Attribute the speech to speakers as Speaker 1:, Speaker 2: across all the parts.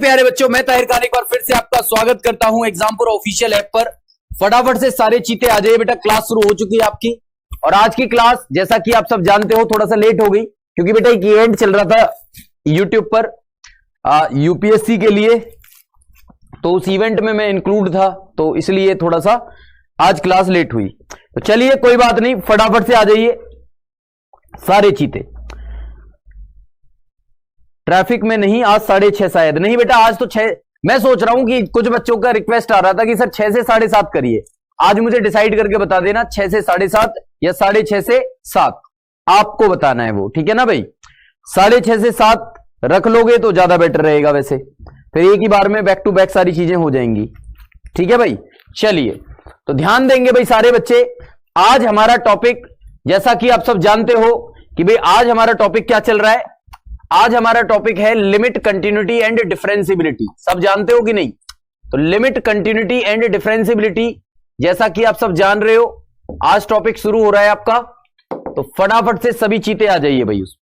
Speaker 1: प्यारे बच्चों, मैं ताहिर खान एक बार फिर से आपका स्वागत करता हूं एग्जामपुर ऑफिशियल ऐप पर। फटाफट से सारे चीते आ जाइए बेटा, क्लास शुरू हो चुकी है आपकी। और आज की क्लास जैसा कि आप सब जानते हो थोड़ा सा लेट हो गई क्योंकि बेटा एक इवेंट चल रहा था यूट्यूब पर यूपीएससी के लिए, तो उस इवेंट में मैं इंक्लूड था, तो इसलिए थोड़ा सा आज क्लास लेट हुई। तो चलिए कोई बात नहीं, फटाफट से आ जाइए सारे चीते। ट्रैफिक में नहीं, आज 6:30 शायद नहीं बेटा, आज तो 6। मैं सोच रहा हूं कि कुछ बच्चों का रिक्वेस्ट आ रहा था कि सर 6 से 7:30 करिए। आज मुझे डिसाइड करके बता देना 6 से 7:30 या 6:30 से 7, आपको बताना है वो, ठीक है ना भाई। 6:30 से 7 रख लोगे तो ज्यादा बेटर रहेगा, वैसे फिर एक ही बार में बैक टू बैक सारी चीजें हो जाएंगी, ठीक है भाई। चलिए तो ध्यान देंगे भाई सारे बच्चे। आज हमारा टॉपिक, जैसा कि आप सब जानते हो कि भाई आज हमारा टॉपिक क्या चल रहा है। आज हमारा टॉपिक है लिमिट, कंटिन्यूटी एंड डिफरेंशियबिलिटी। सब जानते हो कि नहीं? तो लिमिट, कंटिन्यूटी एंड डिफरेंशियबिलिटी, जैसा कि आप सब जान रहे हो, आज टॉपिक शुरू हो रहा है आपका। तो फटाफट से सभी चीतें आ जाइए भाई उस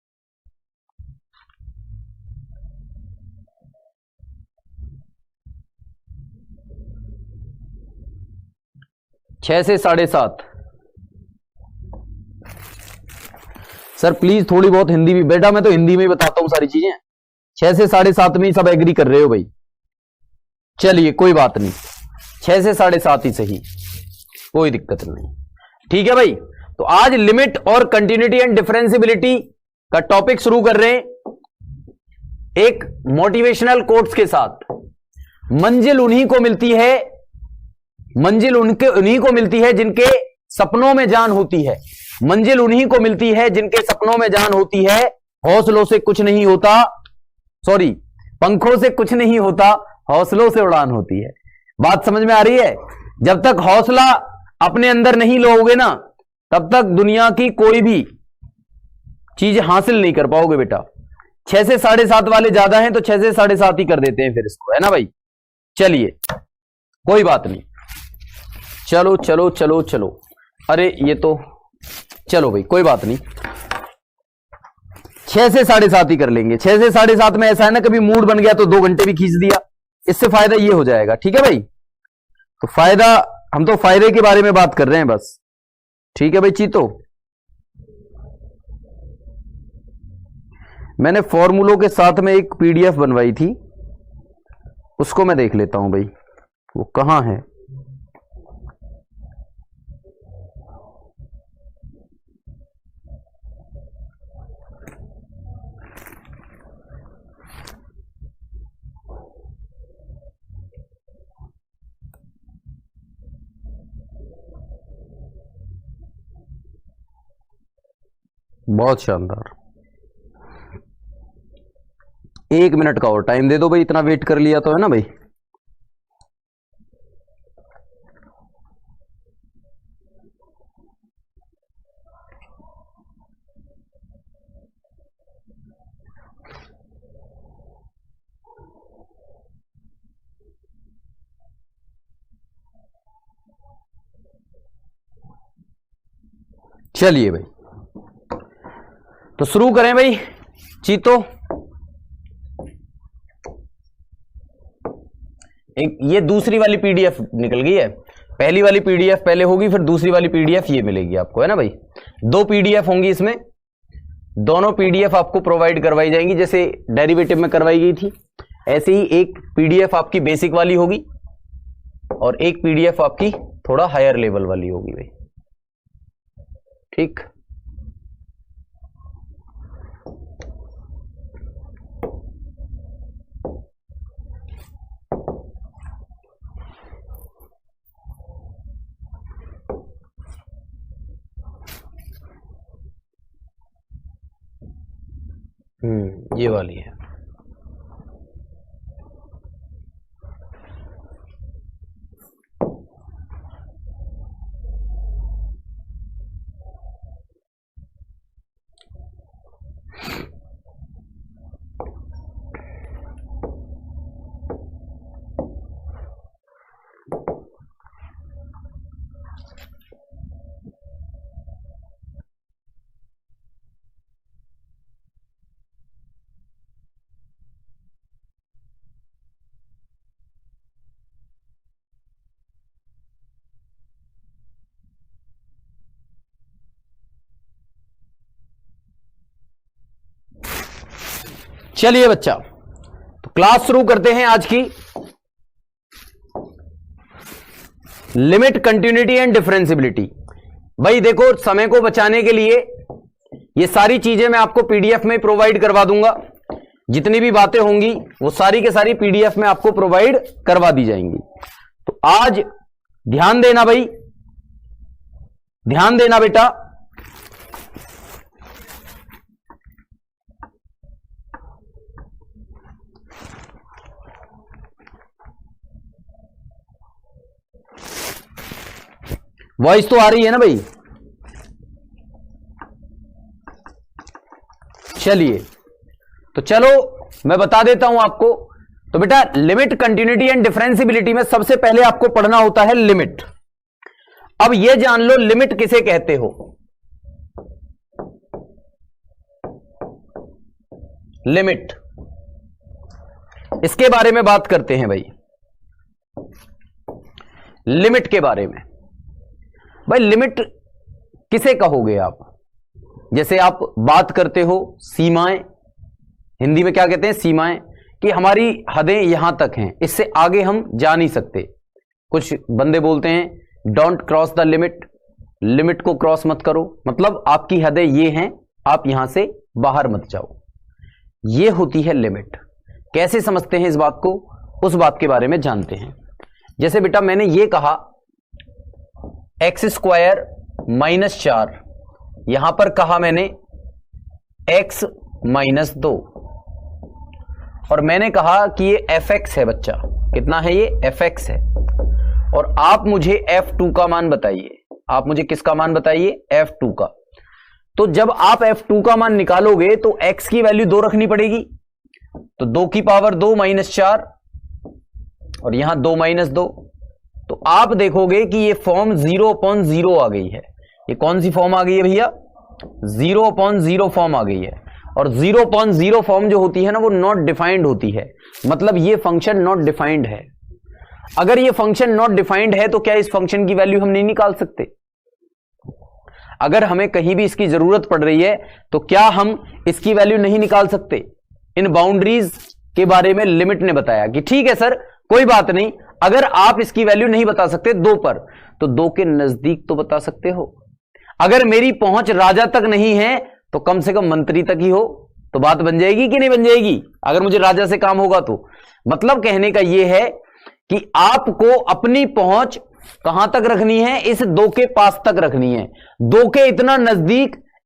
Speaker 1: 6 से 7:30। सर प्लीज थोड़ी बहुत हिंदी भी, बेटा मैं तो हिंदी में ही बताता हूं सारी चीजें। 6 से 7:30 में ही सब एग्री कर रहे हो भाई। चलिए कोई बात नहीं, 6 से 7:30 ही सही, कोई दिक्कत नहीं, ठीक है भाई। तो आज लिमिट और कंटिन्यूटी एंड डिफरेंशियबिलिटी का टॉपिक शुरू कर रहे हैं एक मोटिवेशनल कोट्स के साथ। मंजिल उन्हीं को मिलती है, मंजिल उन्हीं को मिलती है जिनके सपनों में जान होती है। मंजिल उन्हीं को मिलती है जिनके सपनों में जान होती है। हौसलों से कुछ नहीं होता, सॉरी, पंखों से कुछ नहीं होता, हौसलों से उड़ान होती है। बात समझ में आ रही है? जब तक हौसला अपने अंदर नहीं लोगे ना, तब तक दुनिया की कोई भी चीज हासिल नहीं कर पाओगे बेटा। 6 से 7:30 वाले ज्यादा हैं तो 6 से 7:30 ही कर देते हैं फिर इसको, है ना भाई। चलिए कोई बात नहीं, चलो चलो चलो चलो, अरे ये तो चलो भाई कोई बात नहीं, 6 से 7:30 ही कर लेंगे। 6 से 7:30 में ऐसा है ना, कभी मूड बन गया तो 2 घंटे भी खींच दिया, इससे फायदा ये हो जाएगा, ठीक है भाई। तो फायदा, हम तो फायदे के बारे में बात कर रहे हैं बस, ठीक है भाई। चीतो, मैंने फॉर्मूलों के साथ में एक पीडीएफ बनवाई थी, उसको मैं देख लेता हूं भाई, वो कहां है। बहुत शानदार, 1 मिनट का और टाइम दे दो भाई, इतना वेट कर लिया तो, है ना भाई। चलिए भाई तो शुरू करें भाई। चीतो, एक ये दूसरी वाली पीडीएफ निकल गई है, पहली वाली पीडीएफ पहले होगी, फिर दूसरी वाली पीडीएफ ये मिलेगी आपको, है ना भाई। 2 पीडीएफ होंगी इसमें, दोनों पीडीएफ आपको प्रोवाइड करवाई जाएंगी, जैसे डेरिवेटिव में करवाई गई थी ऐसे ही एक पीडीएफ आपकी बेसिक वाली होगी और एक पीडीएफ आपकी थोड़ा हायर लेवल वाली होगी भाई, ठीक। ये वाली है। चलिए बच्चा, तो क्लास शुरू करते हैं आज की। Limit, continuity and differentiability. भाई देखो, समय को बचाने के लिए ये सारी चीजें मैं आपको पीडीएफ में प्रोवाइड करवा दूंगा। जितनी भी बातें होंगी वो सारी के सारी पीडीएफ में आपको प्रोवाइड करवा दी जाएंगी। तो आज ध्यान देना भाई, ध्यान देना बेटा। वॉइस तो आ रही है ना भाई? चलिए, तो चलो मैं बता देता हूं आपको। तो बेटा, लिमिट, कंटिन्यूटी एंड डिफरेंशियबिलिटी में सबसे पहले आपको पढ़ना होता है लिमिट। अब यह जान लो लिमिट किसे कहते हो। लिमिट, इसके बारे में बात करते हैं भाई। लिमिट के बारे में भाई, लिमिट किसे कहोगे आप? जैसे आप बात करते हो सीमाएं, हिंदी में क्या कहते हैं? सीमाएं, कि हमारी हदें यहां तक हैं, इससे आगे हम जा नहीं सकते। कुछ बंदे बोलते हैं don't cross the limit, limit को क्रॉस मत करो, मतलब आपकी हदें ये हैं, आप यहां से बाहर मत जाओ। ये होती है लिमिट। कैसे समझते हैं इस बात को? उस बात के बारे में जानते हैं। जैसे बेटा मैंने ये कहा x² - 4, यहां पर कहा मैंने x - 2, और मैंने कहा कि ये fx है बच्चा। कितना है ये? fx है। और आप मुझे f2 का मान बताइए। आप मुझे किसका मान बताइए? f2 का। तो जब आप f2 का मान निकालोगे तो x की वैल्यू 2 रखनी पड़ेगी। तो 2 की पावर 2 - 4, और यहां 2 - 2। तो आप देखोगे कि ये फॉर्म 0/0 आ गई है। ये कौन सी फॉर्म आ गई है भैया? 0/0 फॉर्म आ गई है। और 0/0 फॉर्म जो होती है ना, वो नॉट डिफाइंड होती है। मतलब ये फंक्शन नॉट डिफाइंड है। अगर ये फंक्शन नॉट डिफाइंड है तो क्या इस फंक्शन की वैल्यू हम नहीं निकाल सकते? अगर हमें कहीं भी इसकी जरूरत पड़ रही है तो क्या हम इसकी वैल्यू नहीं निकाल सकते? इन बाउंड्रीज के बारे में लिमिट ने बताया कि ठीक है सर, कोई बात नहीं, अगर आप इसकी वैल्यू नहीं बता सकते 2 पर, तो 2 के नजदीक तो बता सकते हो। अगर मेरी पहुंच राजा तक नहीं है तो कम से कम मंत्री तक ही हो, तो बात बन जाएगी कि नहीं बन जाएगी? अगर मुझे राजा से काम होगा तो। मतलब कहने का यह है कि आपको अपनी पहुंच कहां तक रखनी है? इस 2 के पास तक रखनी है। 2 के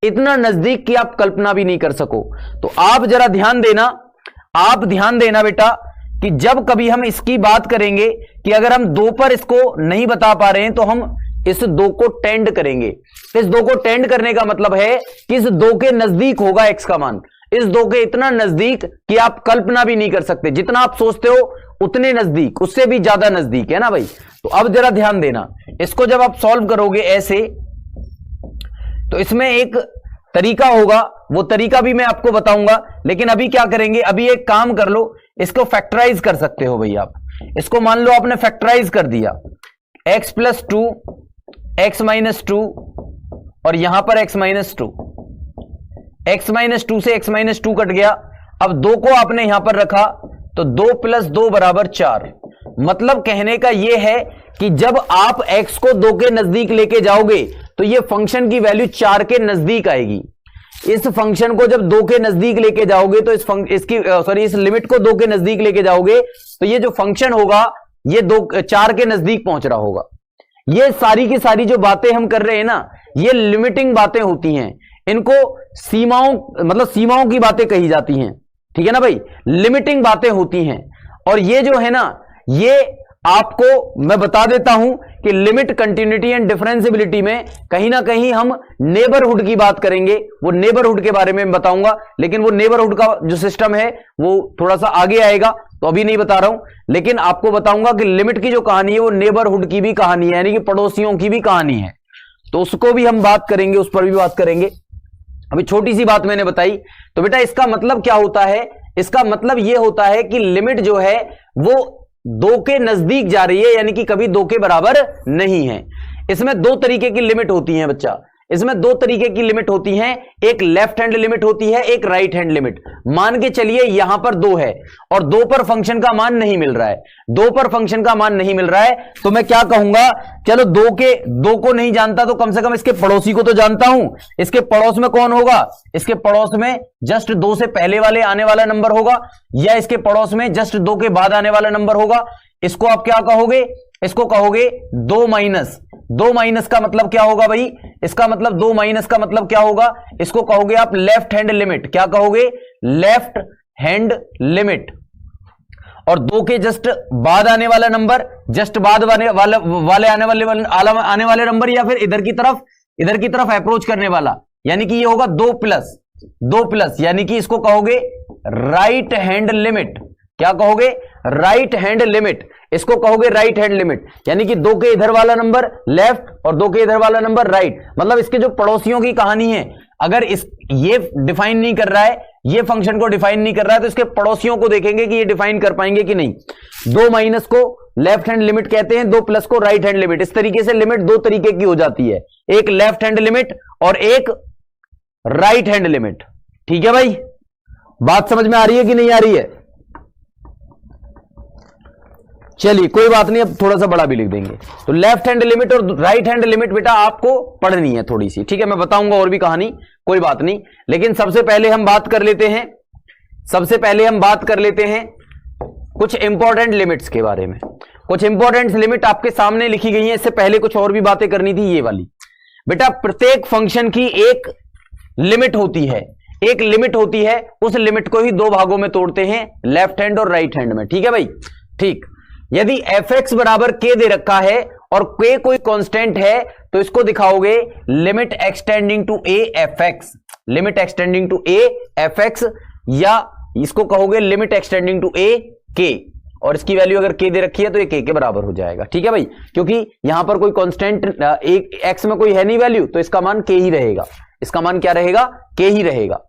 Speaker 1: इतना नजदीक कि आप कल्पना भी नहीं कर सको। तो आप जरा ध्यान देना, आप ध्यान देना बेटा, कि जब कभी हम इसकी बात करेंगे कि अगर हम 2 पर इसको नहीं बता पा रहे हैं तो हम इस 2 को टेंड करेंगे। इस 2 को टेंड करने का मतलब है कि इस 2 के नजदीक होगा x का मान। इस 2 के इतना नजदीक कि आप कल्पना भी नहीं कर सकते। जितना आप सोचते हो उतने नजदीक, उससे भी ज्यादा नजदीक, है ना भाई? तो अब जरा ध्यान देना, इसको जब आप सॉल्व करोगे ऐसे, तो इसमें एक तरीका होगा, वो तरीका भी मैं आपको बताऊंगा। लेकिन अभी क्या करेंगे, अभी एक काम कर लो, इसको फैक्टराइज कर सकते हो भाई आप। इसको मान लो आपने फैक्टराइज कर दिया, x + 2, x - 2, और यहां पर x - 2। x - 2 से x - 2 कट गया। अब 2 को आपने यहां पर रखा तो 2 + 2 = 4। मतलब कहने का यह है कि जब आप x को 2 के नजदीक लेके जाओगे तो यह फंक्शन की वैल्यू 4 के नजदीक आएगी। इस फंक्शन को जब 2 के नजदीक लेके जाओगे तो इस लिमिट को 2 के नजदीक लेके जाओगे तो ये जो फंक्शन होगा ये 4 के नजदीक पहुंच रहा होगा। ये सारी की सारी जो बातें हम कर रहे हैं ना, ये लिमिटिंग बातें होती हैं। इनको सीमाओं की बातें कही जाती हैं। ठीक है ना भाई? लिमिटिंग बातें होती हैं। और ये जो है ना, ये आपको मैं बता देता हूं कि लिमिट, कंटिन्यूटी एंड डिफरेंशियबिलिटी में कहीं ना कहीं हम नेबरहुड की बात करेंगे। वो नेबरहुड के बारे में बताऊंगा, लेकिन वो नेबरहुड का जो सिस्टम है वो थोड़ा सा आगे आएगा, तो अभी नहीं बता रहा हूं। लेकिन आपको बताऊंगा कि लिमिट की जो कहानी है वो नेबरहुड की भी कहानी है, यानी कि पड़ोसियों की भी कहानी है। तो उसको भी हम बात करेंगे, उस पर भी बात करेंगे। अभी छोटी सी बात मैंने बताई। तो बेटा इसका मतलब क्या होता है? इसका मतलब यह होता है कि लिमिट जो है वो 2 के नजदीक जा रही है, यानी कि कभी 2 के बराबर नहीं है। इसमें 2 तरीके की लिमिट होती है बच्चा। इसमें दो तरीके की लिमिट होती हैं, एक लेफ्ट हैंड लिमिट होती है, एक राइट हैंड लिमिट। मान के चलिए यहां पर 2 है और 2 पर फंक्शन का मान नहीं मिल रहा है, 2 पर फंक्शन का मान नहीं मिल रहा है, तो मैं क्या कहूंगा, चलो 2 को नहीं जानता तो कम से कम इसके पड़ोसी को तो जानता हूं। इसके पड़ोस में कौन होगा, इसके पड़ोस में जस्ट 2 से पहले वाले आने वाला नंबर होगा, या इसके पड़ोस में जस्ट 2 के बाद आने वाला नंबर होगा। इसको आप क्या कहोगे, इसको कहोगे 2 माइनस। 2 माइनस का मतलब क्या होगा भाई, इसका मतलब 2 माइनस का मतलब क्या होगा, इसको कहोगे आप लेफ्ट हैंड लिमिट। क्या कहोगे, लेफ्ट हैंड लिमिट। और 2 के जस्ट बाद आने वाला नंबर, जस्ट बाद आने वाले नंबर, या फिर इधर की तरफ अप्रोच करने वाला, यानी कि ये होगा 2 प्लस, यानी कि इसको कहोगे राइट हैंड लिमिट। क्या कहोगे, राइट हैंड लिमिट। इसको कहोगे राइट हैंड लिमिट, यानी कि 2 के इधर वाला नंबर लेफ्ट और 2 के इधर वाला नंबर राइट। मतलब इसके जो पड़ोसियों की कहानी है, अगर ये डिफाइन नहीं कर रहा है, ये फंक्शन को डिफाइन नहीं कर रहा है, तो इसके पड़ोसियों को देखेंगे कि ये डिफाइन कर पाएंगे कि नहीं। 2 माइनस को लेफ्ट हैंड लिमिट कहते हैं, 2 प्लस को राइट हैंड लिमिट। इस तरीके से लिमिट 2 तरीके की हो जाती है, एक लेफ्ट हैंड लिमिट और एक राइट हैंड लिमिट। ठीक है भाई, बात समझ में आ रही है कि नहीं आ रही है? चलिए कोई बात नहीं, अब थोड़ा सा बड़ा भी लिख देंगे। तो लेफ्ट हैंड लिमिट और राइट हैंड लिमिट बेटा आपको पढ़नी है थोड़ी सी, ठीक है, मैं बताऊंगा और भी कहानी, कोई बात नहीं। लेकिन सबसे पहले हम बात कर लेते हैं कुछ इंपॉर्टेंट लिमिट्स के बारे में। कुछ इंपॉर्टेंट लिमिट आपके सामने लिखी गई है, इससे पहले कुछ और भी बातें करनी थी, ये वाली। बेटा प्रत्येक फंक्शन की एक लिमिट होती है, उस लिमिट को ही 2 भागों में तोड़ते हैं, लेफ्ट हैंड और राइट हैंड में। ठीक है भाई, ठीक। यदि fx बराबर k दे रखा है और k कोई कांस्टेंट है, तो इसको दिखाओगे limit extending to a fx, limit extending to a fx, या इसको कहोगे limit extending to a k, और इसकी वैल्यू अगर k दे रखी है तो ये k के बराबर हो जाएगा। ठीक है भाई, क्योंकि यहां पर कोई कांस्टेंट x में कोई है नहीं वैल्यू, तो इसका मान k ही रहेगा। इसका मान क्या रहेगा, k ही रहेगा।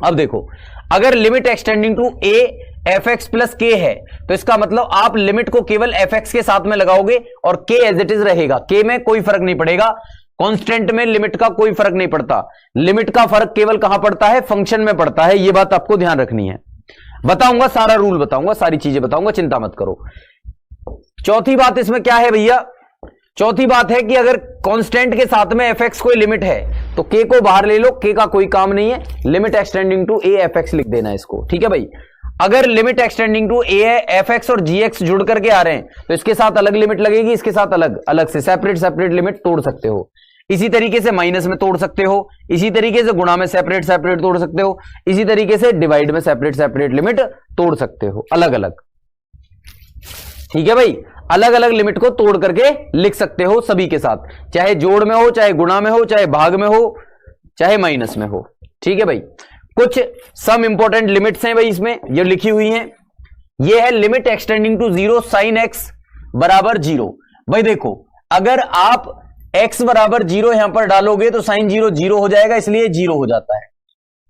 Speaker 1: अब देखो, अगर limit extending to a fx plus k है, तो इसका मतलब आप लिमिट को केवल fx के साथ में लगाओगे और k एज इट इज रहेगा, k में कोई फर्क नहीं पड़ेगा। कांस्टेंट में लिमिट का कोई फर्क नहीं पड़ता, लिमिट का फर्क केवल कहां पड़ता है, फंक्शन में पड़ता है। यह बात आपको ध्यान रखनी है। बताऊंगा सारा रूल, बताऊंगा सारी चीजें बताऊंगा, चिंता मत करो। चौथी बात इसमें क्या है भैया, चौथी बात है कि अगर कांस्टेंट के साथ में fx कोई लिमिट है तो k को बाहर ले लो, k का कोई काम नहीं है, limit extending to a fx लिख देना इसको। ठीक है भाई, अगर limit extending to a fx और gx जुड़ करके आ रहे हैं तो इसके साथ अलग लिमिट लगेगी, इसके साथ अलग अलग से सेपरेट लिमिट तोड़ सकते हो। इसी तरीके से माइनस में तोड़ सकते हो, इसी तरीके से गुणा में सेपरेट तोड़ सकते हो, इसी तरीके से डिवाइड में सेपरेट लिमिट तोड़ सकते हो, अलग अलग। ठीक है भाई, अलग अलग लिमिट को तोड़ करके लिख सकते हो सभी के साथ, चाहे जोड़ में हो, चाहे गुणा में हो, चाहे भाग में हो, चाहे माइनस में हो। ठीक है भाई, कुछ सम इंपॉर्टेंट लिमिट्स हैं भाई इसमें, ये लिखी हुई हैं। ये है limit extending to 0 sine x बराबर 0। भाई देखो, अगर आप x बराबर 0 यहां पर डालोगे तो साइन 0 0 हो जाएगा, इसलिए 0 हो जाता है।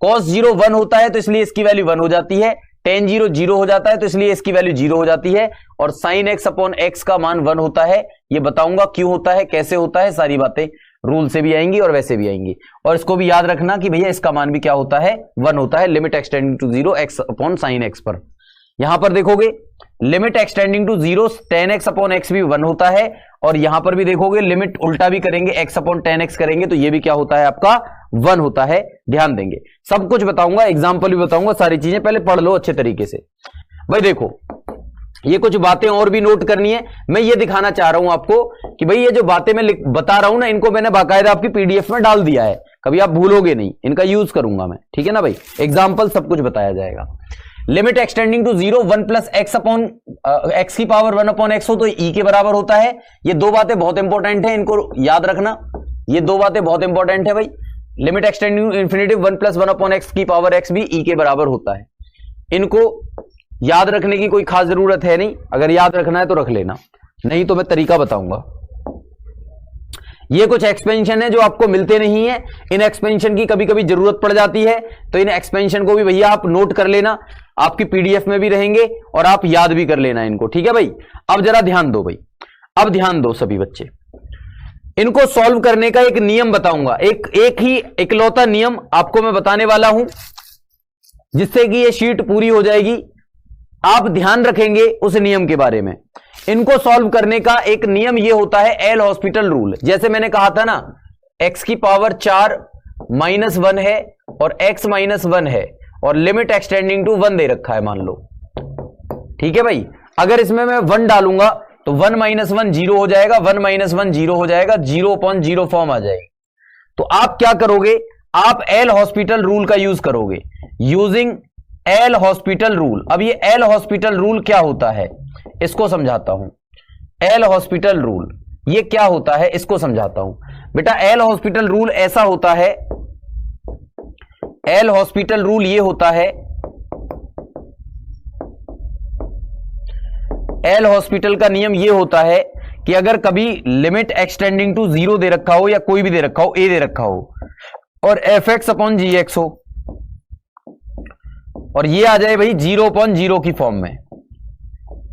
Speaker 1: cos 0 1 होता है तो इसलिए इसकी वैल्यू 1 हो जाती है। tan 0 0 हो जाता है तो इसलिए इसकी वैल्यू 0 हो जाती है। और साइन x अपॉन x का मान 1 होता है। ये बताऊंगा क्यों होता है, कैसे होता है, सारी बातें रूल से भी आएंगी और वैसे भी आएंगी। और इसको भी याद रखना कि भैया इसका मान भी क्या होता है, 1 होता है, limit extending to 0 x upon sine x पर। यहां पर देखोगे limit extending to 0 tan x upon x भी 1 होता है, और यहां पर भी देखोगे लिमिट उल्टा भी करेंगे, x अपॉन tan x करेंगे तो ये भी क्या होता है आपका 1 होता है। ध्यान देंगे, सब कुछ बताऊंगा, एग्जाम्पल भी बताऊंगा, सारी चीजें पहले पढ़ लो अच्छे तरीके से। भाई देखो, ये कुछ बातें और भी नोट करनी है। मैं ये दिखाना चाह रहा हूं आपको कि भाई ये जो बातें मैं बता रहा हूं ना, इनको मैंने बाकायदा आपकी पीडीएफ में डाल दिया है, कभी आप भूलोगे नहीं, इनका यूज करूंगा मैं। ठीक है ना भाई, एग्जाम्पल सब कुछ बताया जाएगा। Limit extending to 0 1 plus X upon X की पावर 1 अपॉन एक्स हो तो ई के बराबर होता है। ये दो बातें बहुत इंपॉर्टेंट है, इनको याद रखना, ये दो बातें बहुत इंपॉर्टेंट है भाई। Limit x tending infinitive 1 plus 1 upon X की पावर एक्स भी ई के बराबर होता है। इनको याद रखने की कोई खास जरूरत है नहीं, अगर याद रखना है तो रख लेना, नहीं तो मैं तरीका बताऊंगा। ये कुछ एक्सपेंशन है जो आपको मिलते नहीं है, इन एक्सपेंशन की कभी कभी जरूरत पड़ जाती है, तो इन एक्सपेंशन को भी भैया आप नोट कर लेना, आपकी पीडीएफ में भी रहेंगे और आप याद भी कर लेना इनको। ठीक है भाई, अब जरा ध्यान दो भाई, अब ध्यान दो सभी बच्चे। इनको सॉल्व करने का एक नियम बताऊंगा, एक ही इकलौता नियम आपको मैं बताने वाला हूं, जिससे कि ये शीट पूरी हो जाएगी। आप ध्यान रखेंगे उस नियम के बारे में। इनको सॉल्व करने का एक नियम ये होता है एल हॉस्पिटल रूल। जैसे मैंने कहा था ना, x की पावर 4 -1 है और x -1 है और लिमिट एक्सटेंडिंग टू 1 दे रखा है, मान लो। ठीक है भाई, अगर इसमें मैं 1 डालूंगा तो 1 - 1 0 हो जाएगा, 1 - 1 0 हो जाएगा, 0/0 फॉर्म आ जाएगी। तो आप क्या करोगे, आप एल हॉस्पिटल रूल का यूज करोगे, यूजिंग एल हॉस्पिटल रूल। अब ये एल हॉस्पिटल रूल क्या होता है इसको समझाता हूं। एल हॉस्पिटल रूल ये क्या होता है इसको समझाता हूं। बेटा एल हॉस्पिटल रूल ऐसा होता है, एल हॉस्पिटल रूल ये होता है, एल हॉस्पिटल का नियम ये होता है कि अगर कभी लिमिट एक्सटेंडिंग टू 0 दे रखा हो या कोई भी दे रखा हो, ए दे रखा हो और fx/gx हो और ये आ जाए भाई 0/0 की फॉर्म में,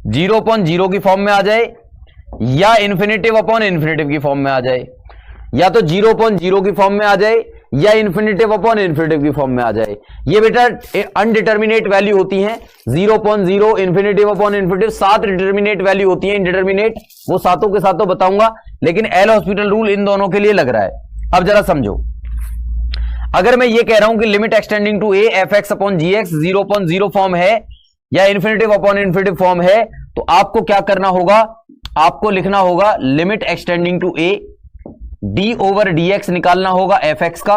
Speaker 1: 0/0 की फॉर्म में आ जाए या इन्फिनिटिव/इन्फिनिटिव की फॉर्म में आ जाए, या तो 0/0 की फॉर्म में आ जाए या इन्फिनिटिव/इन्फिनिटिव की फॉर्म में आ जाए। ये बेटा अनडिटर्मिनेट वैल्यू होती हैं, 0/0 इन्फिनिटिव/इन्फिनिटिव 7 डिटर्मिनेट वैल्यू होती है, इनडिटर्मिनेट, वो सातों के सातों बताऊंगा, लेकिन एल हॉस्पिटल रूल इन दोनों के लिए लग रहा है। अब जरा समझो, अगर मैं ये कह रहा हूं कि limit extending to a fx/gx 0/0 form है या इन्फिनिटिव/इन्फिनिटिव फॉर्म है, तो आपको क्या करना होगा, आपको लिखना होगा limit extending to A d/dx निकालना होगा fx का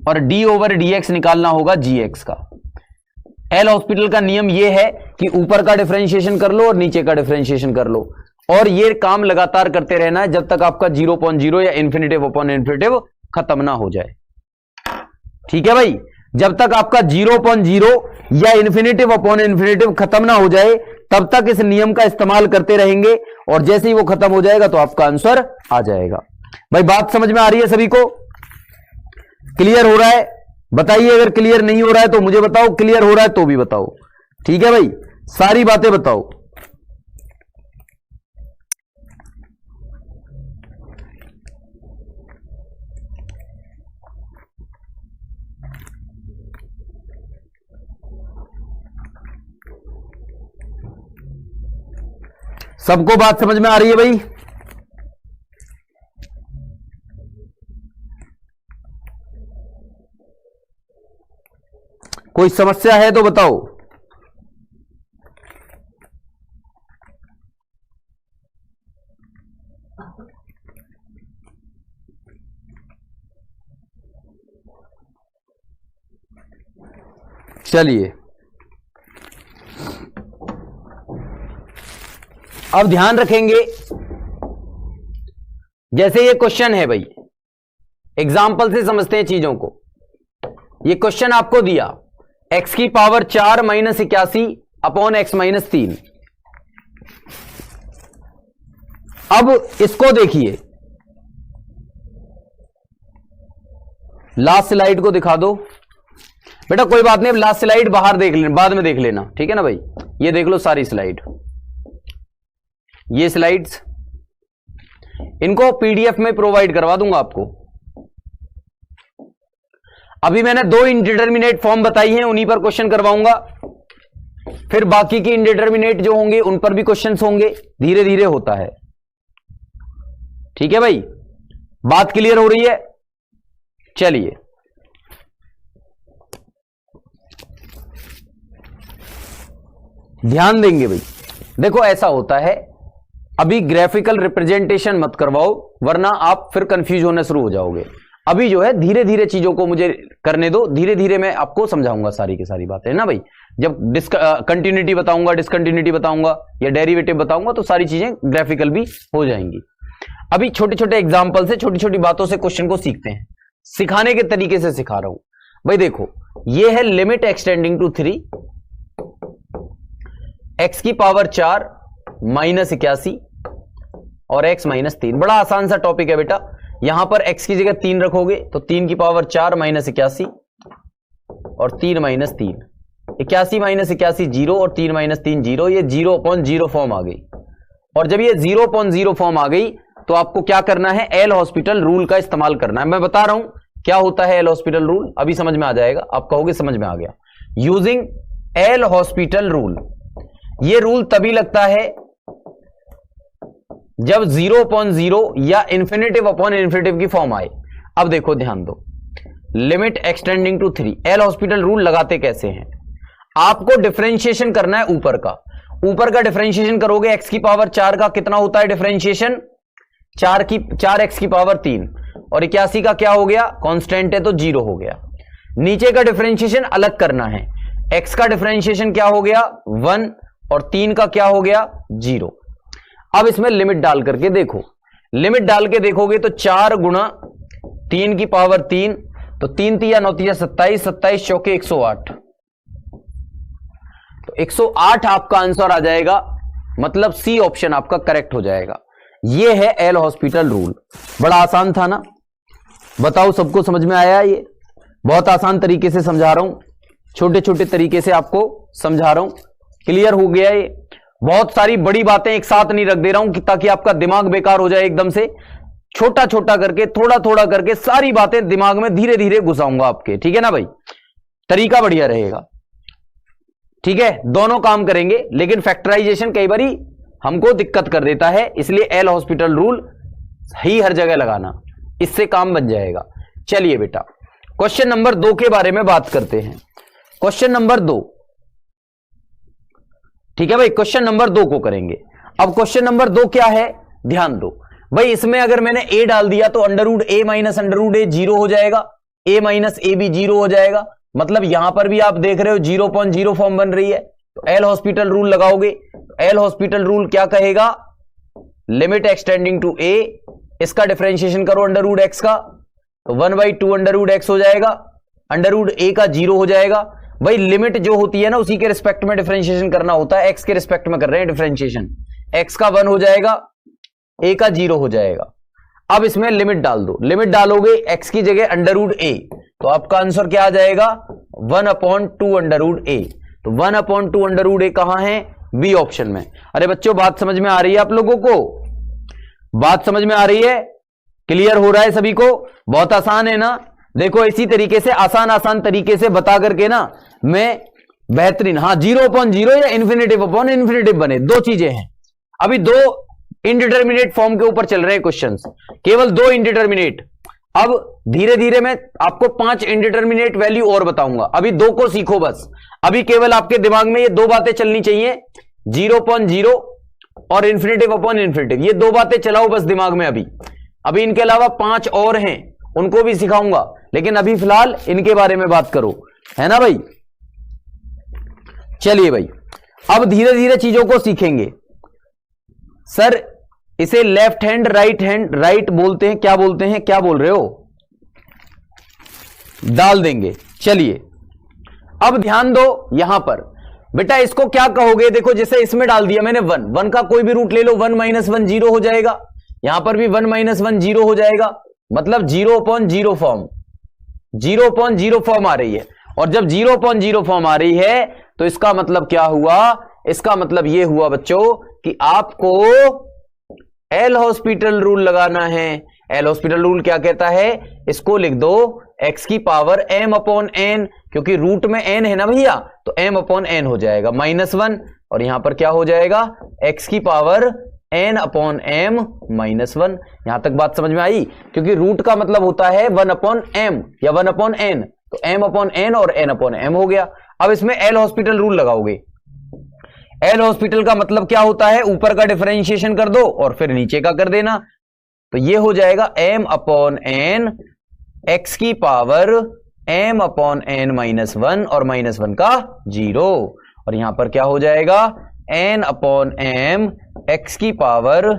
Speaker 1: और d/dx निकालना होगा gx का। एल हॉस्पिटल का नियम यह है कि ऊपर का डिफरेंशिएशन कर लो और नीचे का डिफरेंशिएशन कर लो, और ये काम लगातार करते रहना है जब तक आपका 0/0 या इन्फिनिटिव/इन्फिनिटिव खत्म ना हो जाए। ठीक है भाई, जब तक आपका 0/0 या इन्फिनिटिव/इन्फिनिटिव खत्म ना हो जाए तब तक इस नियम का इस्तेमाल करते रहेंगे, और जैसे ही वो खत्म हो जाएगा तो आपका आंसर आ जाएगा। भाई बात समझ में आ रही है सभी को? क्लियर हो रहा है? बताइए, अगर क्लियर नहीं हो रहा है तो मुझे बताओ, क्लियर हो रहा है तो भी बताओ। ठीक है भाई, सारी बातें बताओ। सबको बात समझ में आ रही है भाई? कोई समस्या है तो बताओ। चलिए, अब ध्यान रखेंगे, जैसे ये क्वेश्चन है भाई, एग्जाम्पल से समझते हैं चीजों को। ये क्वेश्चन आपको दिया x की पावर 4 - 81/x - 3। अब इसको देखिए, लास्ट स्लाइड को दिखा दो बेटा, कोई बात नहीं, अब लास्ट स्लाइड बाहर देख लेना, बाद में देख लेना, ठीक है ना भाई। ये देख लो सारी स्लाइड, ये स्लाइड्स इनको पीडीएफ में प्रोवाइड करवा दूंगा आपको। अभी मैंने 2 इंडिटरमिनेट फॉर्म बताई हैं, उन्हीं पर क्वेश्चन करवाऊंगा, फिर बाकी की इंडिटरमिनेट जो होंगे उन पर भी क्वेश्चंस होंगे, धीरे धीरे होता है। ठीक है भाई, बात क्लियर हो रही है? चलिए, ध्यान देंगे भाई। देखो ऐसा होता है, अभी ग्राफिकल रिप्रेजेंटेशन मत करवाओ वरना आप फिर कंफ्यूज होने शुरू हो जाओगे। अभी जो है धीरे धीरे चीजों को मुझे करने दो, धीरे धीरे मैं आपको समझाऊंगा सारी की सारी बातें, है ना भाई। जब कंटिन्यूटी बताऊंगा, डिसकंटिन्यूटी बताऊंगा या डेरिवेटिव बताऊंगा तो सारी चीजें ग्राफिकल भी हो जाएंगी। अभी छोटे छोटे एग्जाम्पल से, छोटी छोटी बातों से क्वेश्चन को सीखते हैं, सिखाने के तरीके से सिखा रहा हूं भाई। देखो ये है लिमिट एक्सटेंडिंग टू 3, x की पावर 4 - 81 और x - 3। बड़ा आसान सा टॉपिक है बेटा। यहां पर x की जगह 3 रखोगे तो 3 की पावर 4 - 81 और 3 - 3, 81 - 81 0 और 3 - 3 0, ये 0/0 फॉर्म आ गई। और जब ये 0/0 फॉर्म आ गई तो आपको क्या करना है, एल हॉस्पिटल रूल का इस्तेमाल करना है। मैं बता रहा हूं क्या होता है एल हॉस्पिटल रूल, अभी समझ में आ जाएगा, आप कहोगे समझ में आ गया। यूजिंग एल हॉस्पिटल रूल, यह रूल तभी लगता है जब 0/0 या इन्फिनेटिव अपॉन इन्फिनेटिव की फॉर्म आए। अब देखो ध्यान दो, limit extending to 3, L hospital rule लगाते कैसे हैं, आपको डिफरेंशिएशन करना है ऊपर का। ऊपर का डिफरेंशिएशन करोगे एक्स की पावर 4 का कितना होता है डिफरेंशिएशन, 4 एक्स की पावर 3, और 81 का क्या हो गया, कांस्टेंट है तो 0 हो गया। नीचे का डिफरेंशिएशन अलग करना है, एक्स का डिफरेंशिएशन क्या हो गया 1 और 3 का क्या हो गया 0। अब इसमें लिमिट डाल करके देखो, लिमिट डाल के देखोगे तो 4 गुणा 3 की पावर 3, तो 3 3 9 3 27, 27 चौके 108, तो 108 आपका आंसर आ जाएगा, मतलब सी ऑप्शन आपका करेक्ट हो जाएगा। यह है एल हॉस्पिटल रूल। बड़ा आसान था ना, बताओ सबको समझ में आया? ये बहुत आसान तरीके से समझा रहा हूं, छोटे छोटे तरीके से आपको समझा रहा हूं, क्लियर हो गया? ये बहुत सारी बड़ी बातें एक साथ नहीं रख दे रहा हूं कि ताकि आपका दिमाग बेकार हो जाए एकदम से, छोटा छोटा करके थोड़ा थोड़ा करके सारी बातें दिमाग में धीरे धीरे घुसाऊंगा आपके, ठीक है ना भाई? तरीका बढ़िया रहेगा, ठीक है? दोनों काम करेंगे, लेकिन फैक्टराइजेशन कई बारी हमको दिक्कत कर देता है, इसलिए एल हॉस्पिटल रूल ही हर जगह लगाना, इससे काम बन जाएगा। चलिए बेटा क्वेश्चन नंबर 2 के बारे में बात करते हैं। क्वेश्चन नंबर 2, ठीक है भाई, क्वेश्चन नंबर 2 को करेंगे। अब क्वेश्चन नंबर 2 क्या है, ध्यान दो भाई। इसमें अगर मैंने a डाल दिया तो अंडर ए माइनस अंडर ए 0 हो जाएगा, a माइनस ए भी 0 हो जाएगा, मतलब यहां पर भी आप देख रहे हो 0.0 फॉर्म बन रही है। तो एल हॉस्पिटल रूल लगाओगे, एल हॉस्पिटल रूल क्या कहेगा, लिमिट एक्सटेंडिंग टू a, इसका डिफरेंशिएशन करो अंडर रूट एक्स का, तो 1/2 अंडर रूट एक्स हो जाएगा, अंडर रूट a का 0 हो जाएगा। भाई लिमिट जो होती है ना उसी के रिस्पेक्ट में डिफरेंशिएशन करना होता है, एक्स के रिस्पेक्ट में कर रहे हैं डिफरेंशिएशन, एक्स का 1 हो जाएगा, a का 0 हो जाएगा। अब इसमें लिमिट डाल दो, लिमिट डालोगे x की जगह अंडर रूट a, तो आपका आंसर क्या आ जाएगा 1/2 अंडर रूट a। तो 1/2 अंडर रूट a कहां है, बी ऑप्शन में। अरे बच्चों बात समझ में आ रही है आप लोगों को? बात समझ में आ रही है? क्लियर हो रहा है सभी को? बहुत आसान है ना? देखो इसी तरीके से आसान आसान तरीके से बता करके ना मैं बेहतरीन, हाँ 0/0 या इन्फिनेटिव अपॉन इन्फिनेटिव बने, दो चीजें हैं। अभी 2 इंडिटरमिनेट फॉर्म के ऊपर चल रहे हैं क्वेश्चंस, केवल 2 इंडिटरमिनेट। अब धीरे धीरे मैं आपको 5 इंडिटरमिनेट वैल्यू और बताऊंगा, अभी 2 को सीखो बस। अभी केवल आपके दिमाग में ये 2 बातें चलनी चाहिए, 0/0 और इन्फिनेटिव अपॉन इन्फिनेटिव, ये 2 बातें चलाओ बस दिमाग में। अभी इनके अलावा 5 और हैं, उनको भी सिखाऊंगा, लेकिन अभी फिलहाल इनके बारे में बात करो, है ना भाई? चलिए भाई अब धीरे धीरे चीजों को सीखेंगे। सर इसे लेफ्ट हैंड राइट बोलते हैं, क्या बोलते हैं, क्या बोल रहे हो? डाल देंगे। चलिए अब ध्यान दो यहां पर बेटा, इसको क्या कहोगे? देखो जैसे इसमें डाल दिया मैंने 1 का कोई भी रूट ले लो, 1 - 1 0 हो जाएगा, यहां पर भी 1 - 1 0 हो जाएगा, मतलब 0/0 फॉर्म, 0/0 फॉर्म आ रही है। और जब 0/0 फॉर्म आ रही है तो इसका मतलब क्या हुआ, इसका मतलब यह हुआ बच्चों कि आपको एल हॉस्पिटल रूल लगाना है। एल हॉस्पिटल रूल क्या कहता है, इसको लिख दो x की पावर m/n, क्योंकि रूट में n है ना भैया, तो m/n हो जाएगा -1, और यहां पर क्या हो जाएगा x की पावर n/m -1। यहां तक बात समझ में आई? क्योंकि रूट का मतलब होता है 1/m या 1/n, तो m/n और n/m हो गया। अब इसमें एल हॉस्पिटल रूल लगाओगे। एल हॉस्पिटल का मतलब क्या होता है, ऊपर का डिफरेंशिएशन कर दो और फिर नीचे का कर देना, तो ये हो जाएगा m/n, x की पावर m/n -1 और -1 का 0, और यहां पर क्या हो जाएगा n/m, x की पावर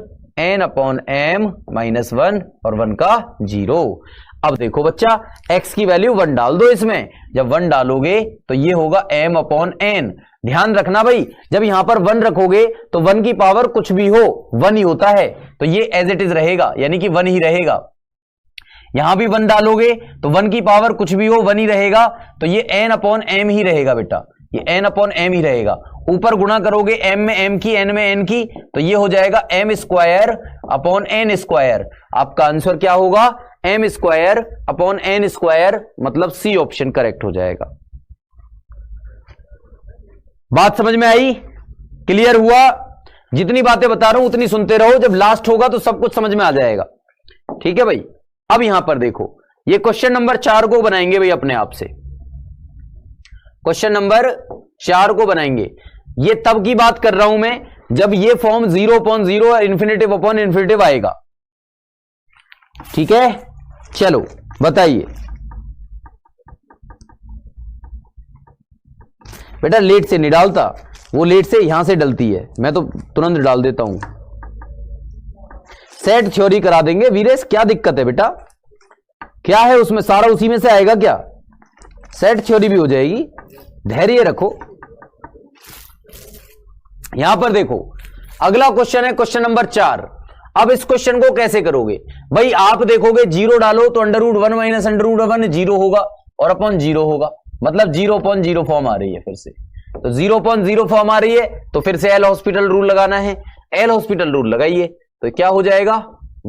Speaker 1: n/m -1 और 1 का 0। अब देखो बच्चा x की वैल्यू 1 डाल दो इसमें, जब 1 डालोगे तो ये होगा m/n। ध्यान रखना भाई, जब यहां पर 1 रखोगे तो 1 की पावर कुछ भी हो 1 ही होता है, तो ये एज इट इज रहेगा, यानी कि 1 ही रहेगा। यहां भी 1 डालोगे तो 1 की पावर कुछ भी हो 1 ही रहेगा, तो ये n/m ही रहेगा बेटा, ये n/m ही रहेगा। ऊपर गुणा करोगे m में m की, n में n की, तो ये हो जाएगा m² अपॉन एन स्क्वायर। आपका आंसर क्या होगा? M square upon N square, मतलब सी ऑप्शन करेक्ट हो जाएगा। बात समझ में आई? क्लियर हुआ? जितनी बातें बता रहा हूं उतनी सुनते रहो, जब लास्ट होगा तो सब कुछ समझ में आ जाएगा। ठीक है भाई। अब यहां पर देखो, ये क्वेश्चन नंबर 4 को बनाएंगे भाई अपने आप से। क्वेश्चन नंबर 4 को बनाएंगे। ये तब की बात कर रहा हूं मैं जब ये फॉर्म 0/0 और इन्फिनेटिव अपॉन इन्फिनेटिव आएगा। ठीक है, चलो बताइए बेटा। लेट से नहीं डालता, वो लेट से यहां से डलती है, मैं तो तुरंत डाल देता हूं। सेट थ्योरी करा देंगे वीरेश, क्या दिक्कत है बेटा? क्या है उसमें, सारा उसी में से आएगा क्या? सेट थ्योरी भी हो जाएगी, धैर्य रखो। यहां पर देखो, अगला क्वेश्चन है क्वेश्चन नंबर 4। अब इस क्वेश्चन को कैसे करोगे भाई? आप देखोगे 0 डालो तो √1 माइनस √1 0 होगा और अपॉन 0 होगा, मतलब 0/0 फॉर्म आ रही है। फिर से तो 0/0 फॉर्म आ रही है तो फिर से एल हॉस्पिटल रूल लगाना है। एल हॉस्पिटल रूल लगाइए तो क्या हो जाएगा?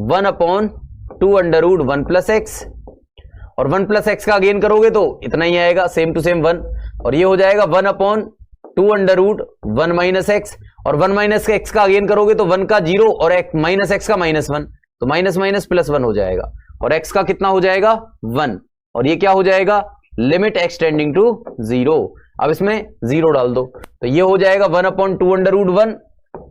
Speaker 1: 1/2 √1 + x, और 1 + x का अगेन करोगे तो इतना ही आएगा, सेम टू सेम 1। और ये हो जाएगा 1/2 √1 - x, और 1 - x का अगेन करोगे तो 1 का 0 और माइनस x का -1, तो माइनस माइनस +1 हो जाएगा। और x का कितना हो जाएगा? 1। और ये क्या हो जाएगा? Limit extending to 0। अब इसमें 0 डाल दो तो ये हो जाएगा 1/2 √1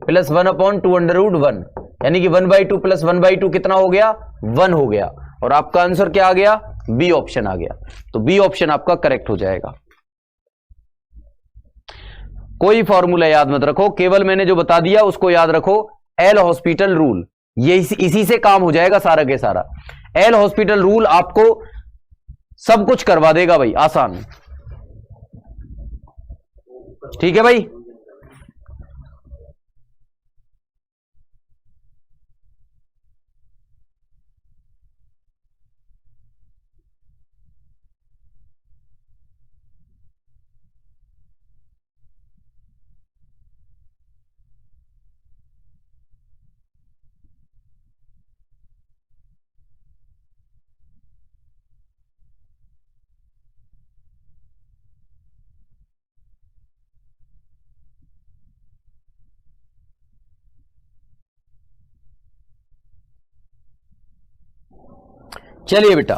Speaker 1: + 1/2 √1, यानी कि 1/2 + 1/2 कितना हो गया? 1 हो गया। और आपका आंसर क्या आ गया? बी ऑप्शन आ गया। तो बी ऑप्शन आपका करेक्ट हो जाएगा। कोई फॉर्मूला याद मत रखो, केवल मैंने जो बता दिया उसको याद रखो। एल हॉस्पिटल रूल, ये इसी से काम हो जाएगा सारा के सारा। एल हॉस्पिटल रूल आपको सब कुछ करवा देगा भाई, आसान। ठीक है भाई। चलिए बेटा,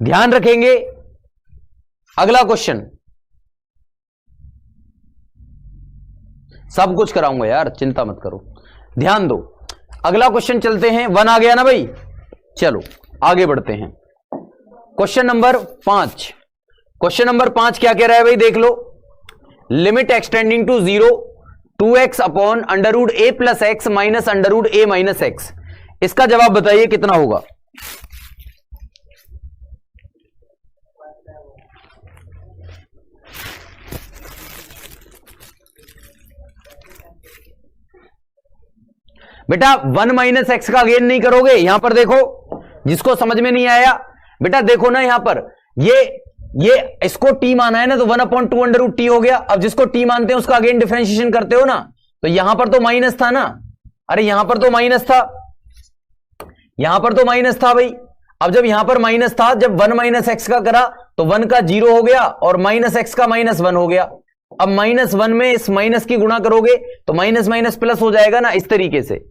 Speaker 1: ध्यान रखेंगे। अगला क्वेश्चन, सब कुछ कराऊंगा यार, चिंता मत करो, ध्यान दो। अगला क्वेश्चन चलते हैं। 1 आ गया ना भाई? चलो आगे बढ़ते हैं। Question number 5। क्वेश्चन नंबर 5 क्या कह रहा है भाई? देख लो। Limit extending to 0 2x upon √a + x minus √a - x। इसका जवाब बताइए कितना होगा? बेटा 1 - x का अगेन नहीं करोगे। यहां पर देखो, जिसको समझ में नहीं आया बेटा देखो ना, यहां पर ये इसको t माना है ना, तो 1/2 √t हो गया। अब जिसको t मानते हैं उसका अगेन डिफरेंशिएशन करते हो ना, तो यहां पर तो माइनस था ना। अरे यहां पर तो माइनस था, यहां पर तो माइनस था भाई। अब जब यहां पर माइनस था, जब 1 - x का करा तो 1 का 0 हो गया और -x का -1 हो गया। अब -1 में इस माइनस की गुणा करोगे तो माइनस माइनस प्लस हो जाएगा ना, इस तरीके से।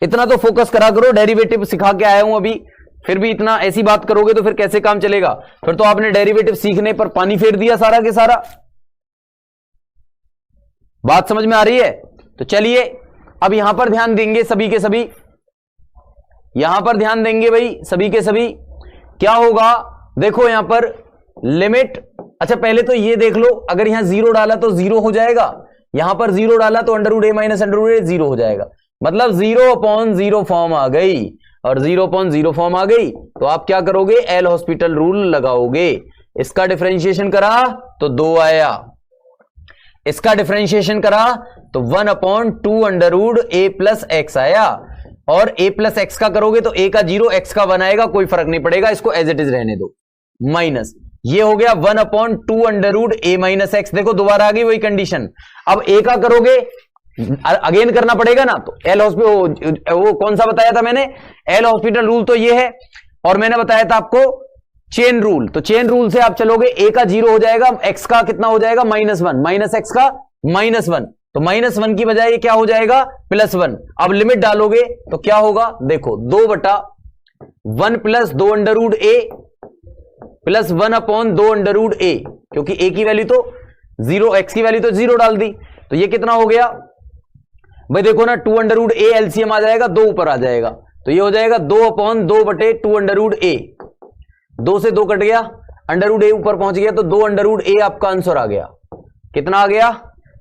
Speaker 1: इतना तो फोकस करा करो, डेरिवेटिव सिखा के आया हूं अभी, फिर भी इतना ऐसी बात करोगे तो फिर कैसे काम चलेगा? फिर तो आपने डेरिवेटिव सीखने पर पानी फेर दिया सारा के सारा। बात समझ में आ रही है? तो चलिए अब यहां पर ध्यान देंगे सभी के सभी, यहां पर ध्यान देंगे भाई सभी के सभी। क्या होगा देखो यहां पर लिमिट, अच्छा पहले तो ये देख लो, अगर यहां 0 डाला तो 0 हो जाएगा, यहां पर 0 डाला तो √a माइनस √a 0 हो जाएगा, मतलब 0/0 फॉर्म आ गई। और 0/0 फॉर्म आ गई तो आप क्या करोगे? एल हॉस्पिटल रूल लगाओगे। इसका डिफरेंशिएशन करा तो 2 आया, इसका डिफरेंशिएशन करा तो 1/2 √a + x आया, और a + x का करोगे तो a का 0 x का 1 आएगा, कोई फर्क नहीं पड़ेगा, इसको एज इट इज रहने दो। माइनस ये हो गया 1/2 √a - x। देखो दोबारा आ गई वही कंडीशन। अब a का करोगे अगेन करना पड़ेगा ना। तो एल हॉस्पिटल वो कौन सा बताया था मैंने, एल हॉस्पिटल रूल तो ये है, और मैंने बताया था आपको चेन रूल। तो चेन रूल से आप चलोगे, ए का 0 हो जाएगा, एक्स का कितना हो जाएगा -1, माइनस एक्स का -1, तो -1 की बजाय ये क्या हो जाएगा +1। अब लिमिट डालोगे तो क्या होगा, देखो 2/1 + 2√a प्लस 1/2√a, क्योंकि a की वैल्यू तो 0, x की वैल्यू तो 0 डाल दी, तो ये कितना हो गया भाई, देखो ना 2√a एलसीएम आ जाएगा, 2 ऊपर आ जाएगा, तो ये हो जाएगा 2/2/2√a, 2 से 2 कट गया, √a ऊपर पहुंच गया, तो 2√a आपका आंसर आ गया। कितना आ गया,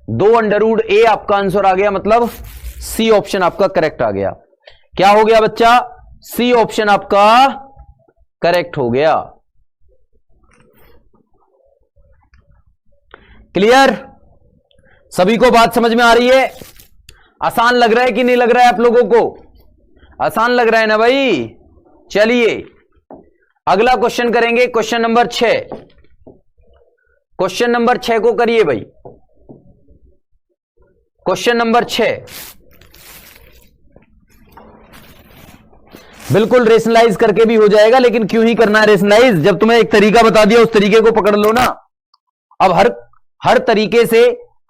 Speaker 1: 2√a आपका आंसर आ गया, मतलब सी ऑप्शन आपका करेक्ट आ गया। क्या हो गया बच्चा, सी ऑप्शन आपका करेक्ट हो गया। क्लियर, सभी को बात समझ में आ रही है? आसान लग रहा है कि नहीं लग रहा है आप लोगों को? आसान लग रहा है ना भाई। चलिए अगला क्वेश्चन करेंगे, क्वेश्चन नंबर 6। क्वेश्चन नंबर 6 को करिए भाई। क्वेश्चन नंबर 6 बिल्कुल रेशनलाइज करके भी हो जाएगा, लेकिन क्यों ही करना है रेशनलाइज, जब तुम्हें एक तरीका बता दिया उस तरीके को पकड़ लो ना। अब हर तरीके से,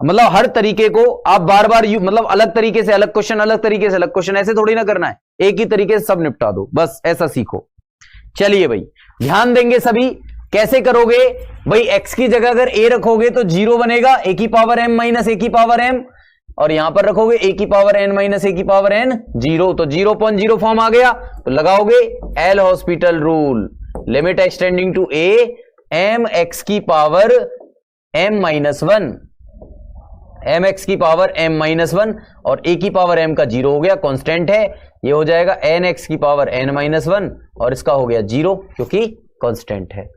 Speaker 1: मतलब हर तरीके को आप बार बार मतलब अलग तरीके से अलग क्वेश्चन, अलग तरीके से अलग क्वेश्चन, ऐसे थोड़ी ना करना है, एक ही तरीके से सब निपटा दो, बस ऐसा सीखो। चलिए भाई ध्यान देंगे सभी, कैसे करोगे भाई, x की जगह अगर a रखोगे तो 0 बनेगा, a की पावर m माइनस a की पावर m, और यहां पर रखोगे a की पावर n माइनस a की पावर n 0, तो 0.0 फॉर्म आ गया, तो लगाओगे L hospital rule, limit extending to a m x की power m minus 1, M X की पावर m माइनस 1, और a की पावर m का 0 हो गया, कांस्टेंट है, ये हो जाएगा n x की पावर n माइनस 1, और इसका हो गया 0 क्योंकि कांस्टेंट है।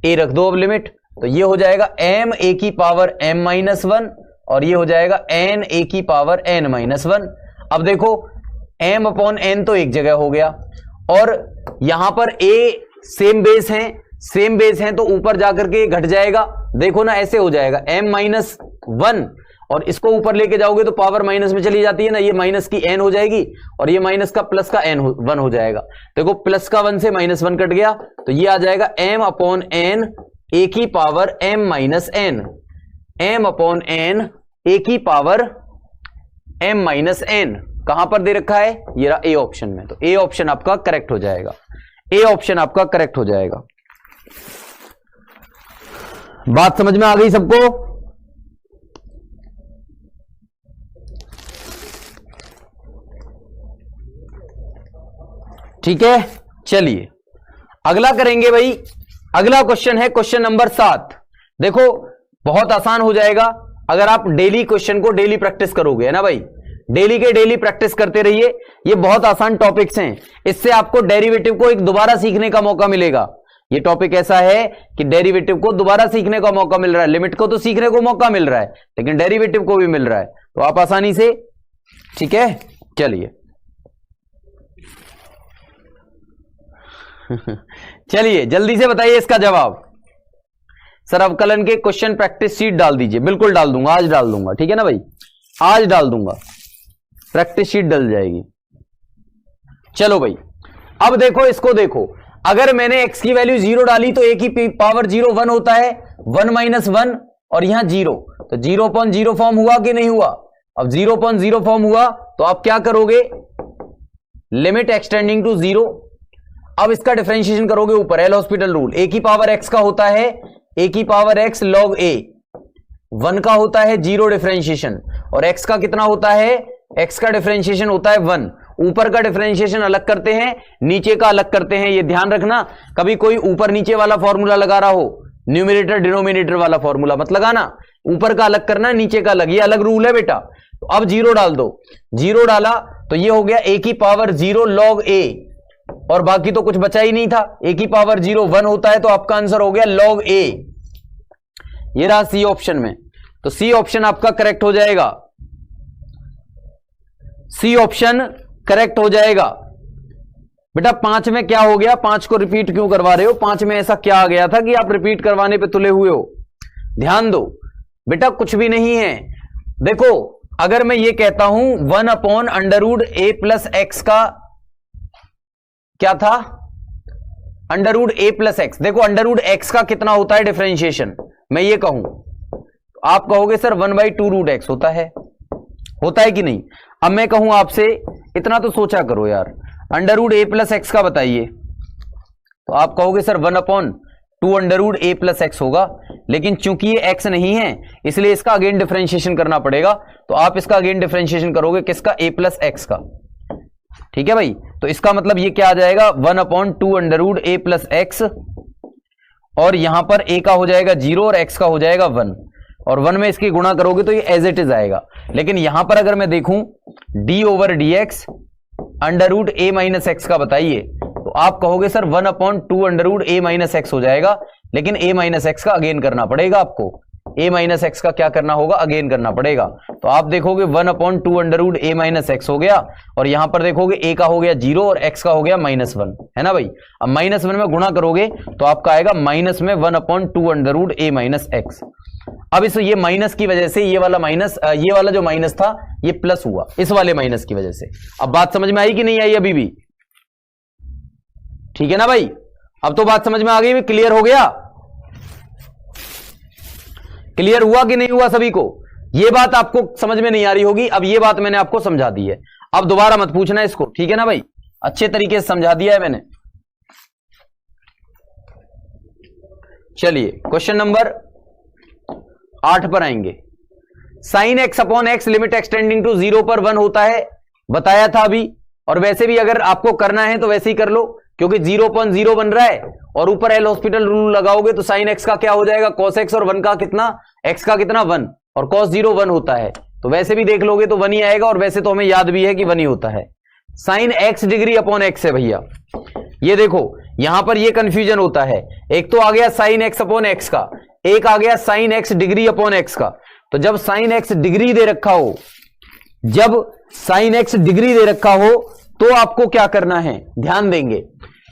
Speaker 1: a रख दो अब लिमिट, तो ये हो जाएगा m a की पावर m माइनस 1, और ये हो जाएगा n a की पावर n माइनस 1। अब देखो m/n तो एक जगह हो गया, और यहां पर a सेम बेस है, सेम बेस है, तो ऊपर जाकर के घट जाएगा, देखो ना ऐसे हो जाएगा m-1, और इसको ऊपर लेके जाओगे तो पावर माइनस में चली जाती है ना, ये माइनस की n हो जाएगी, और ये माइनस का प्लस का n1 हो जाएगा। देखो प्लस का 1 से -1 कट गया, तो ये आ जाएगा m/n a की power m minus n, m/n a की पावर m माइनस n कहां पर दे रखा है, ये रहा ए ऑप्शन में, तो ए ऑप्शन आपका करेक्ट हो जाएगा, ए ऑप्शन आपका करेक्ट हो जाएगा। बात समझ में आ गई सबको? ठीक है, चलिए अगला करेंगे भाई। अगला क्वेश्चन है क्वेश्चन नंबर 7। देखो बहुत आसान हो जाएगा अगर आप डेली क्वेश्चन को डेली प्रैक्टिस करोगे, है ना भाई, डेली के डेली प्रैक्टिस करते रहिए, ये बहुत आसान टॉपिक्स हैं, इससे आपको डेरिवेटिव को एक दोबारा सीखने का मौका मिलेगा। ये टॉपिक ऐसा है कि डेरिवेटिव को दोबारा सीखने का मौका मिल रहा है, लिमिट को तो सीखने को मौका मिल रहा है, लेकिन डेरिवेटिव को भी मिल रहा है, तो आप आसानी से, ठीक है। चलिए चलिए जल्दी से बताइए इसका जवाब। सर अवकलन के क्वेश्चन प्रैक्टिस शीट डाल दीजिए, बिल्कुल डाल दूंगा, आज डाल दूंगा, ठीक है ना भाई, आज डाल दूंगा, प्रैक्टिस शीट डल जाएगी। चलो भाई अब देखो, इसको देखो, अगर मैंने x की वैल्यू 0 डाली तो a की पावर 0 1 होता है, 1 माइनस 1, और यहां 0, तो 0.0 फॉर्म हुआ कि नहीं हुआ? अब 0.0 फॉर्म हुआ तो आप क्या करोगे, लिमिट एक्सटेंडिंग टू 0, अब इसका डिफरेंशिएशन करोगे ऊपर, एल हॉस्पिटल रूल, a की पावर x का होता है a की पावर x log a, 1 का होता है 0 डिफरेंशिएशन, और x का कितना होता है, x का डिफरेंशिएशन होता है 1। ऊपर का डिफरेंशिएशन अलग करते हैं, नीचे का अलग करते हैं, ये ध्यान रखना, कभी कोई ऊपर नीचे वाला फॉर्मूला लगा रहा हो, न्यूमरेटर डिनोमिनेटर वाला फॉर्मूला मत लगाना, ऊपर का अलग करना, नीचे का अलग, ये अलग रूल है बेटा। तो अब 0 डाल दो, 0 डाला तो ये हो गया a की पावर 0 log a, और बाकी तो कुछ बचा ही नहीं था, a की पावर 0 1 होता है, तो आपका आंसर हो गया log a, ये रहा सी ऑप्शन में, तो सी ऑप्शन आपका करेक्ट हो जाएगा, सी ऑप्शन करेक्ट हो जाएगा। बेटा 5 में क्या हो गया, 5 को रिपीट क्यों करवा रहे हो, 5 में ऐसा क्या आ गया था कि आप रिपीट करवाने पे तुले हुए हो? ध्यान दो बेटा, कुछ भी नहीं है। देखो अगर मैं ये कहता हूं 1/√a+x का क्या था, √a+x। देखो √x का कितना होता है डिफरेंशिएशन, मैं ये कहूं आप कहोगे सर 1/2√x होता है कि नहीं। अब मैं कहूं आपसे, इतना तो सोचा करो यार, √a+x का बताइए, तो आप कहोगे सर 1/2√a+x होगा। लेकिन चूंकि ये x नहीं है इसलिए इसका अगेन डिफरेंशिएशन करना पड़ेगा। तो आप इसका अगेन डिफरेंशिएशन करोगे किसका, a+x का। ठीक है भाई, तो इसका मतलब ये क्या आ जाएगा 1/2√a+x, और यहां पर a का हो जाएगा 0 और x का हो जाएगा 1, और 1 में इसकी गुणा करोगे तो ये एज इट इज आएगा। लेकिन यहां पर अगर मैं देखूं d/dx √a-x का बताइए, तो आप कहोगे सर 1/2√a-x हो जाएगा। लेकिन a-x का अगेन करना पड़ेगा आपको, a-x का क्या करना होगा, अगेन करना पड़ेगा। तो आप देखोगे 1/2√a-x हो गया, और यहां पर देखोगे a का हो गया 0 और x का हो गया -1, है ना भाई। अब -1 में गुणा करोगे तो आपका आएगा माइनस में 1/2√a-x। अब इस ये माइनस की वजह से ये वाला माइनस, ये वाला जो माइनस था ये प्लस हुआ इस वाले माइनस की वजह से। अब बात समझ में आई कि नहीं आई अभी भी, ठीक है ना भाई। अब तो बात समझ में आ गई, क्लियर हो गया, क्लियर हुआ कि नहीं हुआ सभी को। ये बात आपको समझ में नहीं आ रही होगी, अब ये बात मैंने आपको समझा दी है, अब दोबारा मत पूछना इसको, ठीक है ना भाई, अच्छे तरीके से समझा दिया है मैंने। चलिए क्वेश्चन नंबर 8 पर आएंगे। sin x/x limit x tending to 0 पर 1 होता है, बताया था अभी। और वैसे भी अगर आपको करना है तो वैसे ही कर लो, क्योंकि 0/0 बन रहा है और ऊपर एल हॉस्पिटल रूल लगाओगे तो sin x का क्या हो जाएगा cos x, और 1 का कितना, x का कितना 1, और cos 0 1 होता है, तो वैसे भी देख लोगे तो 1 ही आएगा। और वैसे तो हमें याद भी है कि 1 ही होता है। sin x degree upon x है भैया, ये देखो यहां पर ये कंफ्यूजन होता है। एक तो आ गया sin x अपॉन x का, एक आ गया sin x degree upon x का। तो जब sin x डिग्री दे रखा हो, जब sin x डिग्री दे रखा हो तो आपको क्या करना है, ध्यान देंगे।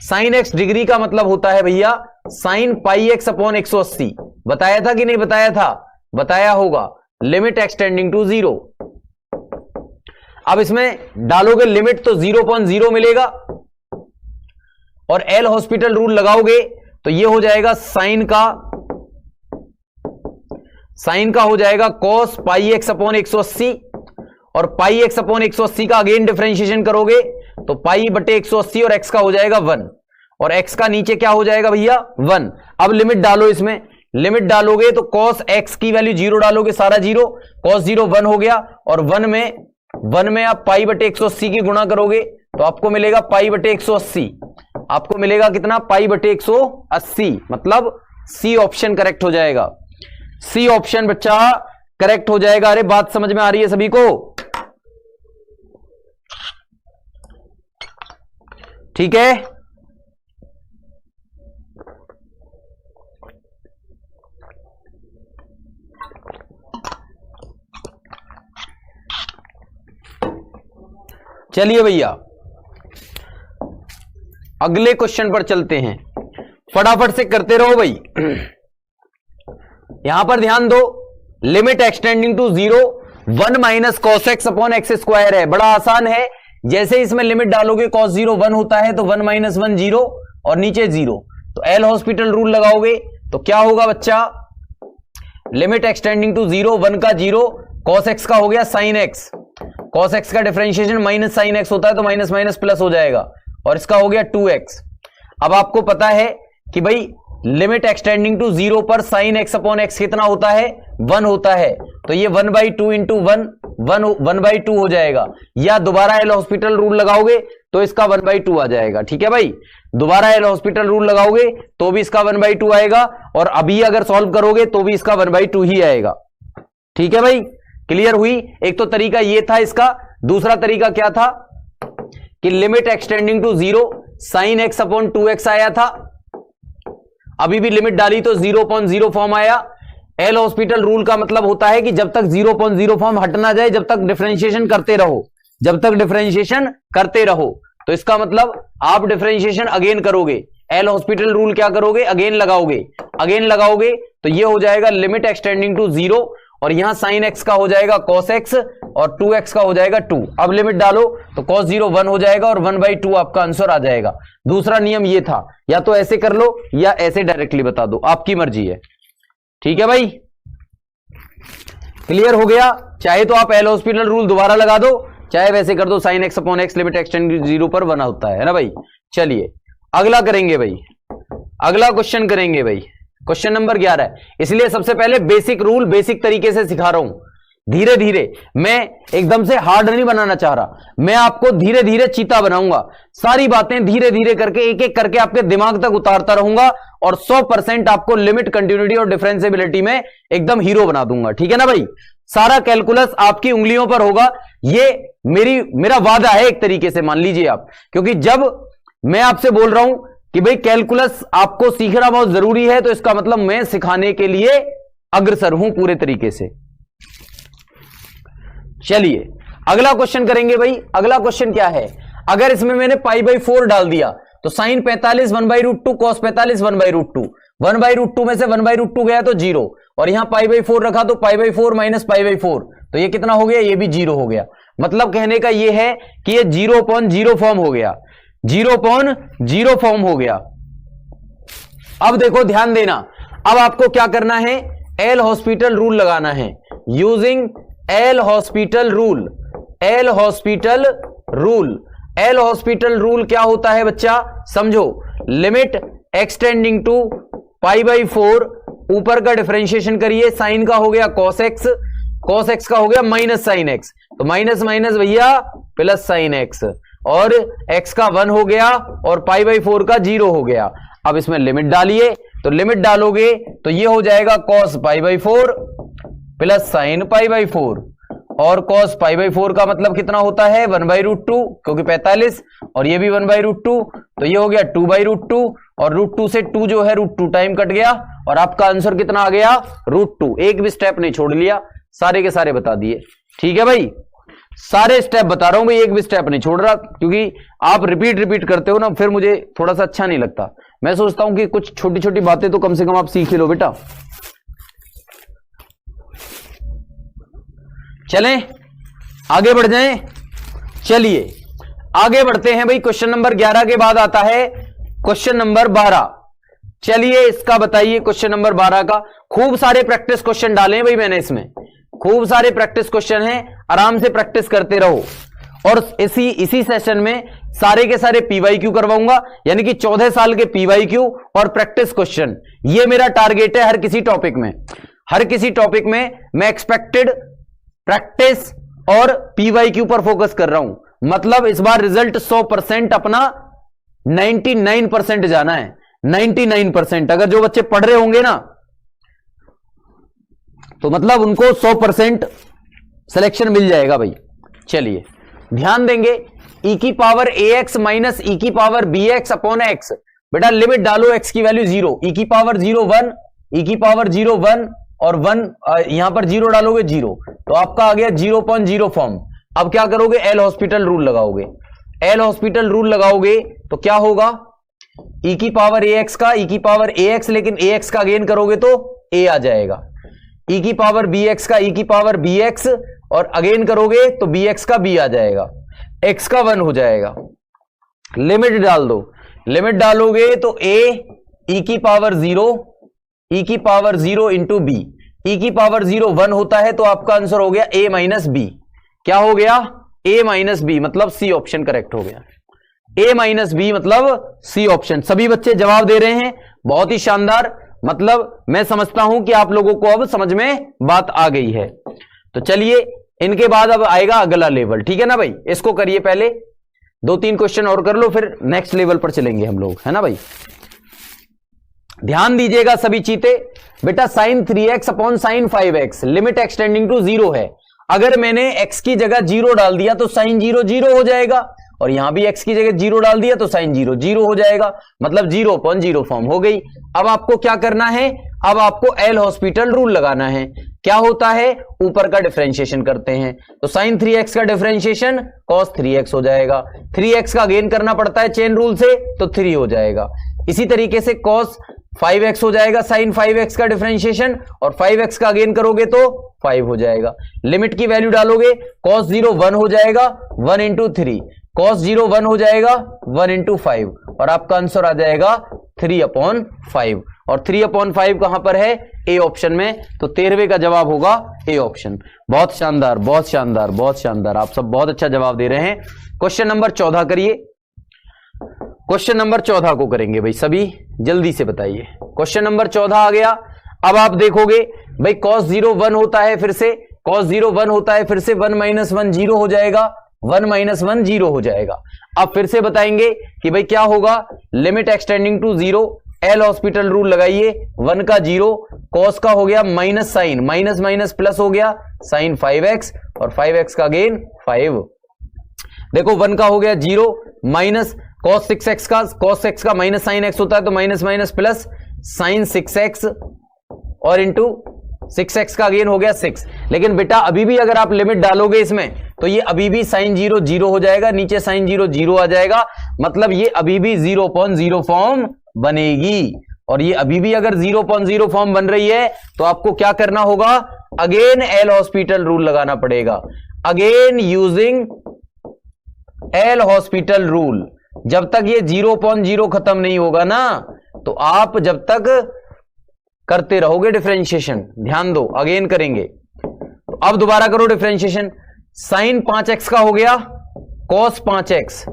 Speaker 1: sin x डिग्री का मतलब होता है भैया sin πx अपॉन 180। बताया था कि नहीं बताया था, बताया होगा, लिमिट एक्सटेंडिंग टू 0। अब इसमें डालोगे लिमिट तो 0/0 मिलेगा, और एल हॉस्पिटल रूल लगाओगे तो ये हो जाएगा साइन का हो जाएगा cos πx अपॉन 180, और πx अपॉन 180 का अगेन डिफरेंशिएशन करोगे तो π/180 और x का हो जाएगा 1, और x का नीचे क्या हो जाएगा भैया 1। अब लिमिट डालो, इसमें लिमिट डालोगे तो cos x की वैल्यू 0 डालोगे, सारा 0, cos 0 1 हो गया, और 1 में आप π/180 की गुणा करोगे तो आपको मिलेगा π/180, आपको मिलेगा कितना π/180, मतलब सी ऑप्शन करेक्ट हो जाएगा, सी ऑप्शन बच्चा करेक्ट हो जाएगा। अरे बात समझ में आ रही है सभी को, ठीक है। चलिए भैया अगले क्वेश्चन पर चलते हैं, फटाफट से करते रहो भाई। यहां पर ध्यान दो, limit extending to 0 1 - cos x upon x² है, बड़ा आसान है। जैसे इसमें लिमिट डालोगे cos 0 1 होता है तो 1 - 1 0 और नीचे 0, तो एल हॉस्पिटल रूल लगाओगे तो क्या होगा बच्चा, लिमिट एक्सटेंडिंग टू 0 1 का 0, cos x का हो गया sin x, cos x का डिफरेंशिएशन माइनस sin x होता है तो माइनस माइनस प्लस हो जाएगा, और इसका हो गया 2x। अब आपको पता है कि भाई लिमिट एक्सटेंडिंग टू 0 पर sin x अपॉन x कितना होता है 1 होता है, तो ये 1/2 इंटू 1/2 हो जाएगा, या दोबारा एल हॉस्पिटल रूल लगाओगे तो इसका 1/2 आ जाएगा, ठीक है भाई। दोबारा एल हॉस्पिटल रूल लगाओगे तो भी इसका 1/2 आएगा, और अभी अगर सॉल्व करोगे तो भी इसका 1/2 ही आएगा, ठीक है भाई। क्लियर हुई। एक तो तरीका ये था इसका, दूसरा तरीका क्या था कि limit extending to 0 sin x upon 2x आया था, अभी भी लिमिट डाली तो 0/0 फॉर्म आया। एल हॉस्पिटल रूल का मतलब होता है कि जब तक 0/0 फॉर्म हट ना जाए, जब तक डिफरेंशिएशन करते रहो, जब तक डिफरेंशिएशन करते रहो। तो इसका मतलब आप डिफरेंशिएशन अगेन करोगे, एल हॉस्पिटल रूल क्या करोगे, अगेन लगाओगे तो ये हो जाएगा लिमिट एक्सटेंडिंग टू 0, और यहां साइन एक्स का हो जाएगा कॉस एक्स और 2x का हो जाएगा 2। अब लिमिट डालो तो cos 0 1 हो जाएगा और 1/2 आपका आंसर आ जाएगा। दूसरा नियम ये था, या तो ऐसे कर लो या ऐसे डायरेक्टली बता दो, आपकी मर्जी है। ठीक है भाई, क्लियर हो गया? चाहे तो आप एल हॉस्पिटल रूल दोबारा लगा दो, चाहे वैसे कर दो, sign X upon x limit extend 0 पर 1 होता है ना भाई। चलिए अगला करेंगे भाई, अगला क्वेश्चन करेंगे भाई, क्वेश्चन नंबर 11। इसलिए सबसे पहले बेसिक रूल बेसिक तरीके से सिखा रहा हूं, धीरे धीरे। मैं एकदम से हार्ड नहीं बनाना चाह रहा, मैं आपको धीरे धीरे चीता बनाऊंगा। सारी बातें धीरे धीरे करके एक एक करके आपके दिमाग तक उतारता रहूंगा और 100% आपको लिमिट, कंटिन्यूटी और डिफरेंशिएबिलिटी में एकदम हीरो बना दूंगा। ठीक है ना भाई? सारा कैलकुलस आपकी उंगलियों पर होगा, ये मेरा वादा है एक तरीके से, मान लीजिए आप। क्योंकि जब मैं आपसे बोल रहा हूं कि भाई कैलकुलस आपको सीखना बहुत जरूरी है, तो इसका मतलब मैं सिखाने के लिए अग्रसर हूं पूरे तरीके से। चलिए अगला क्वेश्चन करेंगे भाई। अगला क्वेश्चन क्या है, अगर इसमें मैंने π/4 डाल दिया तो साइन 45 1/√2 cos 45 1/√2, 1/√2 में से 1/√2 गया तो 0, और यहां π/4 रखा तो π/4 माइनस π/4, तो ये कितना हो गया? ये भी 0 हो गया। मतलब कहने का ये है कि ये 0/0 फॉर्म हो गया, 0/0 फॉर्म हो गया। अब देखो ध्यान देना, अब आपको क्या करना है? एल हॉस्पिटल रूल लगाना है, using L hospital rule. L hospital rule, L hospital rule क्या होता है बच्चा? समझो, लिमिट एक्सटेंडिंग टू π/4, ऊपर का डिफरेंशिएशन करिए, साइन का हो गया cos x, cos x का हो गया माइनस साइन x, तो माइनस माइनस भैया प्लस साइन x, और x का 1 हो गया और π/4 का 0 हो गया। अब इसमें लिमिट डालिए, तो लिमिट डालोगे तो ये हो जाएगा cos π/4 प्लस साइन π/4, और cos π/4 का मतलब कितना होता है? 1/√2, क्योंकि 45, और ये भी 1/√2, तो ये हो गया 2/√2, और √2 से 2 जो है √2 टाइम कट गया, और आपका आंसर कितना आ गया? √2। एक भी स्टेप नहीं छोड़ लिया, सारे के सारे बता दिए। ठीक है भाई, सारे स्टेप बता रहा हूं भाई, एक भी स्टेप नहीं छोड़ रहा, क्योंकि आप रिपीट करते हो ना, फिर मुझे थोड़ा सा अच्छा नहीं लगता। मैं सोचता हूं कि कुछ छोटी छोटी बातें तो कम से कम आप सीख लो बेटा। चलें आगे बढ़ जाएं। चलिए आगे बढ़ते हैं भाई। क्वेश्चन नंबर 11 के बाद आता है क्वेश्चन नंबर 12। चलिए इसका बताइए, क्वेश्चन नंबर 12 का खूब सारे प्रैक्टिस क्वेश्चन डाले भाई मैंने, इसमें खूब सारे प्रैक्टिस क्वेश्चन हैं, आराम से प्रैक्टिस करते रहो। और इसी सेशन में सारे के सारे PYQ करवाऊंगा, यानी कि 14 साल के PYQ और प्रैक्टिस क्वेश्चन। ये मेरा टारगेट है हर किसी टॉपिक में। हर किसी टॉपिक में मैं एक्सपेक्टेड प्रैक्टिस और PYQ पर फोकस कर रहा हूं। मतलब इस बार रिजल्ट 100% अपना 99% जाना है। 99%। अगर जो बच्चे पढ़ रहे होंगे ना, तो मतलब उनको 100% सिलेक्शन मिल जाएगा भाई। चलिए ध्यान देंगे, e की पावर ax माइनस e की पावर bx अपॉन x। बेटा लिमिट डालो, x की वैल्यू 0, e की पावर 0 1, e की पावर 0 1 और 1, यहां पर 0 डालोगे 0, तो आपका आ गया 0.0 फॉर्म। अब क्या करोगे? एल हॉस्पिटल रूल लगाओगे। एल हॉस्पिटल रूल लगाओगे तो क्या होगा? e की पावर ax का e की पावर ax, लेकिन ax का गेन करोगे तो a आ जाएगा। e की पावर bx का e की पावर bx, और अगेन करोगे तो bx का b आ जाएगा, x का 1 हो जाएगा। लिमिट डाल दो, लिमिट डालोगे तो a e की पावर 0, e की पावर 0 इंटू b, e की पावर 0 1 होता है, तो आपका आंसर हो गया a माइनस b। क्या हो गया? a माइनस b, मतलब सी ऑप्शन करेक्ट हो गया। a माइनस b मतलब सी ऑप्शन। सभी बच्चे जवाब दे रहे हैं, बहुत ही शानदार। मतलब मैं समझता हूं कि आप लोगों को अब समझ में बात आ गई है। तो चलिए इनके बाद अब आएगा अगला लेवल। ठीक है ना भाई? इसको करिए पहले, 2-3 क्वेश्चन और कर लो, फिर नेक्स्ट लेवल पर चलेंगे हम लोग, है ना भाई? ध्यान दीजिएगा सभी चीते। बेटा sine 3x upon sine 5x, limit extending to 0 है। अगर मैंने x की जगह 0 डाल दिया तो साइन 0 0 हो जाएगा, और यहां भी x की जगह 0 डाल दिया तो साइन 0 0 हो जाएगा, मतलब 0.0 फॉर्म हो गई। अब आपको क्या करना है? अब आपको एल हॉस्पिटल रूल लगाना है। क्या होता है? ऊपर का डिफरेंशिएशन करते हैं, तो साइन 3x का डिफरेंशिएशन cos 3x हो जाएगा। 3x का गेन करना पड़ता है चेन रूल से, तो 3 हो जाएगा। इसी तरीके से cos 5x हो जाएगा साइन 5x का डिफरेंशिएशन, और 5x का अगेन करोगे तो 5 हो जाएगा। लिमिट की वैल्यू डालोगे, cos 0 1 हो जाएगा 1 इंटू 3, cos 0 1 हो जाएगा 1 इंटू 5, और आपका आंसर आ जाएगा 3/5। और 3/5 कहां पर है? ए ऑप्शन में। तो 13वें का जवाब होगा ए ऑप्शन। बहुत शानदार, बहुत शानदार, बहुत शानदार, आप सब बहुत अच्छा जवाब दे रहे हैं। क्वेश्चन नंबर 14 करिए। क्वेश्चन नंबर 14 को करेंगे भाई, सभी जल्दी से बताइए। क्वेश्चन नंबर 14 आ गया। अब आप देखोगे भाई cos 0 1 होता है, फिर से cos 0 1 होता है, फिर से 1 - 1 0 हो जाएगा, 1 - 1 0 हो जाएगा। अब फिर से बताएंगे कि भाई क्या होगा, limit extending to 0, L hospital rule लगाइए, 1 का 0, cos का हो गया minus sine, minus minus plus हो गया साइन 5x, और 5x का गेन 5। देखो 1 का हो गया 0 माइनस cos 6x का, cos x का माइनस साइन x होता है तो minus minus plus sign 6x, और इंटू 6x का गेन हो गया 6। लेकिन बेटा अभी भी अगर आप लिमिट डालोगे इसमें तो ये अभी भी साइन 0 0 हो जाएगा, नीचे साइन 0 0 आ जाएगा, मतलब ये अभी भी 0.0 फॉर्म बनेगी। और ये अभी भी अगर 0.0 फॉर्म बन रही है तो आपको क्या करना होगा, अगेन एल हॉस्पिटल रूल लगाना पड़ेगा, again using L hospital rule. जब तक ये 0.0 खत्म नहीं होगा ना, तो आप जब तक करते रहोगे डिफरेंशिएशन। ध्यान दो, अगेन करेंगे। तो अब दोबारा करो डिफरेंशिएशन। साइन 5x का हो गया cos 5x,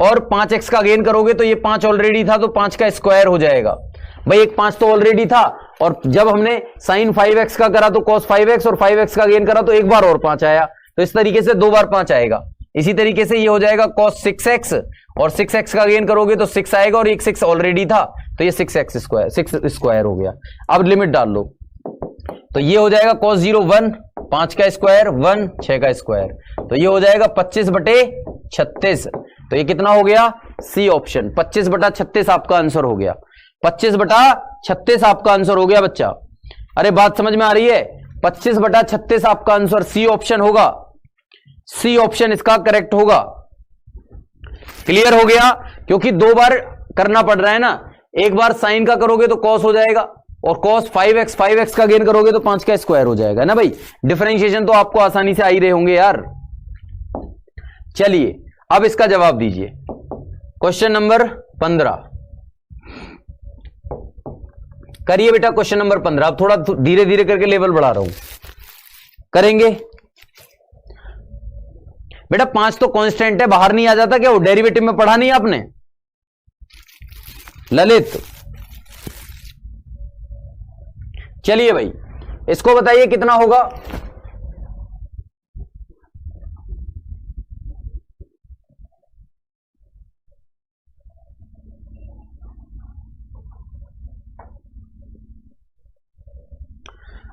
Speaker 1: और 5x का अगेन करोगे तो ये 5 ऑलरेडी था तो 5 का स्क्वायर हो जाएगा। भाई एक 5 तो ऑलरेडी था, और जब हमने साइन 5x का करा तो cos 5x, और 5x का अगेन करा तो एक बार और 5 आया, तो इस तरीके से 2 बार 5 आएगा। इसी तरीके से ये हो जाएगा cos 6x, और 6x का गेन करोगे तो 6 आएगा, और एक 6 ऑलरेडी था तो ये 6x स्क्वायर 6 स्क्वायर हो गया। अब लिमिट डाल लो तो ये हो जाएगा cos 0 1, 5 का स्क्वायर 1, 6 का स्क्वायर, तो ये हो जाएगा 25/36। तो ये कितना हो गया, सी ऑप्शन, 25/36 आपका आंसर हो गया। 25/36 आपका आंसर हो गया बच्चा। अरे बात समझ में आ रही है? 25/36 आपका आंसर सी ऑप्शन होगा, सी ऑप्शन इसका करेक्ट होगा। क्लियर हो गया? क्योंकि 2 बार करना पड़ रहा है ना, एक बार साइन का करोगे तो cos हो जाएगा, और cos 5x का गेन करोगे तो 5 का स्क्वायर हो जाएगा ना भाई। डिफरेंशिएशन तो आपको आसानी से आ ही रहे होंगे यार। चलिए अब इसका जवाब दीजिए। क्वेश्चन नंबर 15 करिए बेटा। क्वेश्चन नंबर 15, अब थोड़ा धीरे धीरे करके लेवल बढ़ा रहा हूं, करेंगे बेटा। 5 तो कांस्टेंट है, बाहर नहीं आ जाता क्या? वो डेरिवेटिव में पढ़ा नहीं आपने ललित? चलिए भाई इसको बताइए कितना होगा।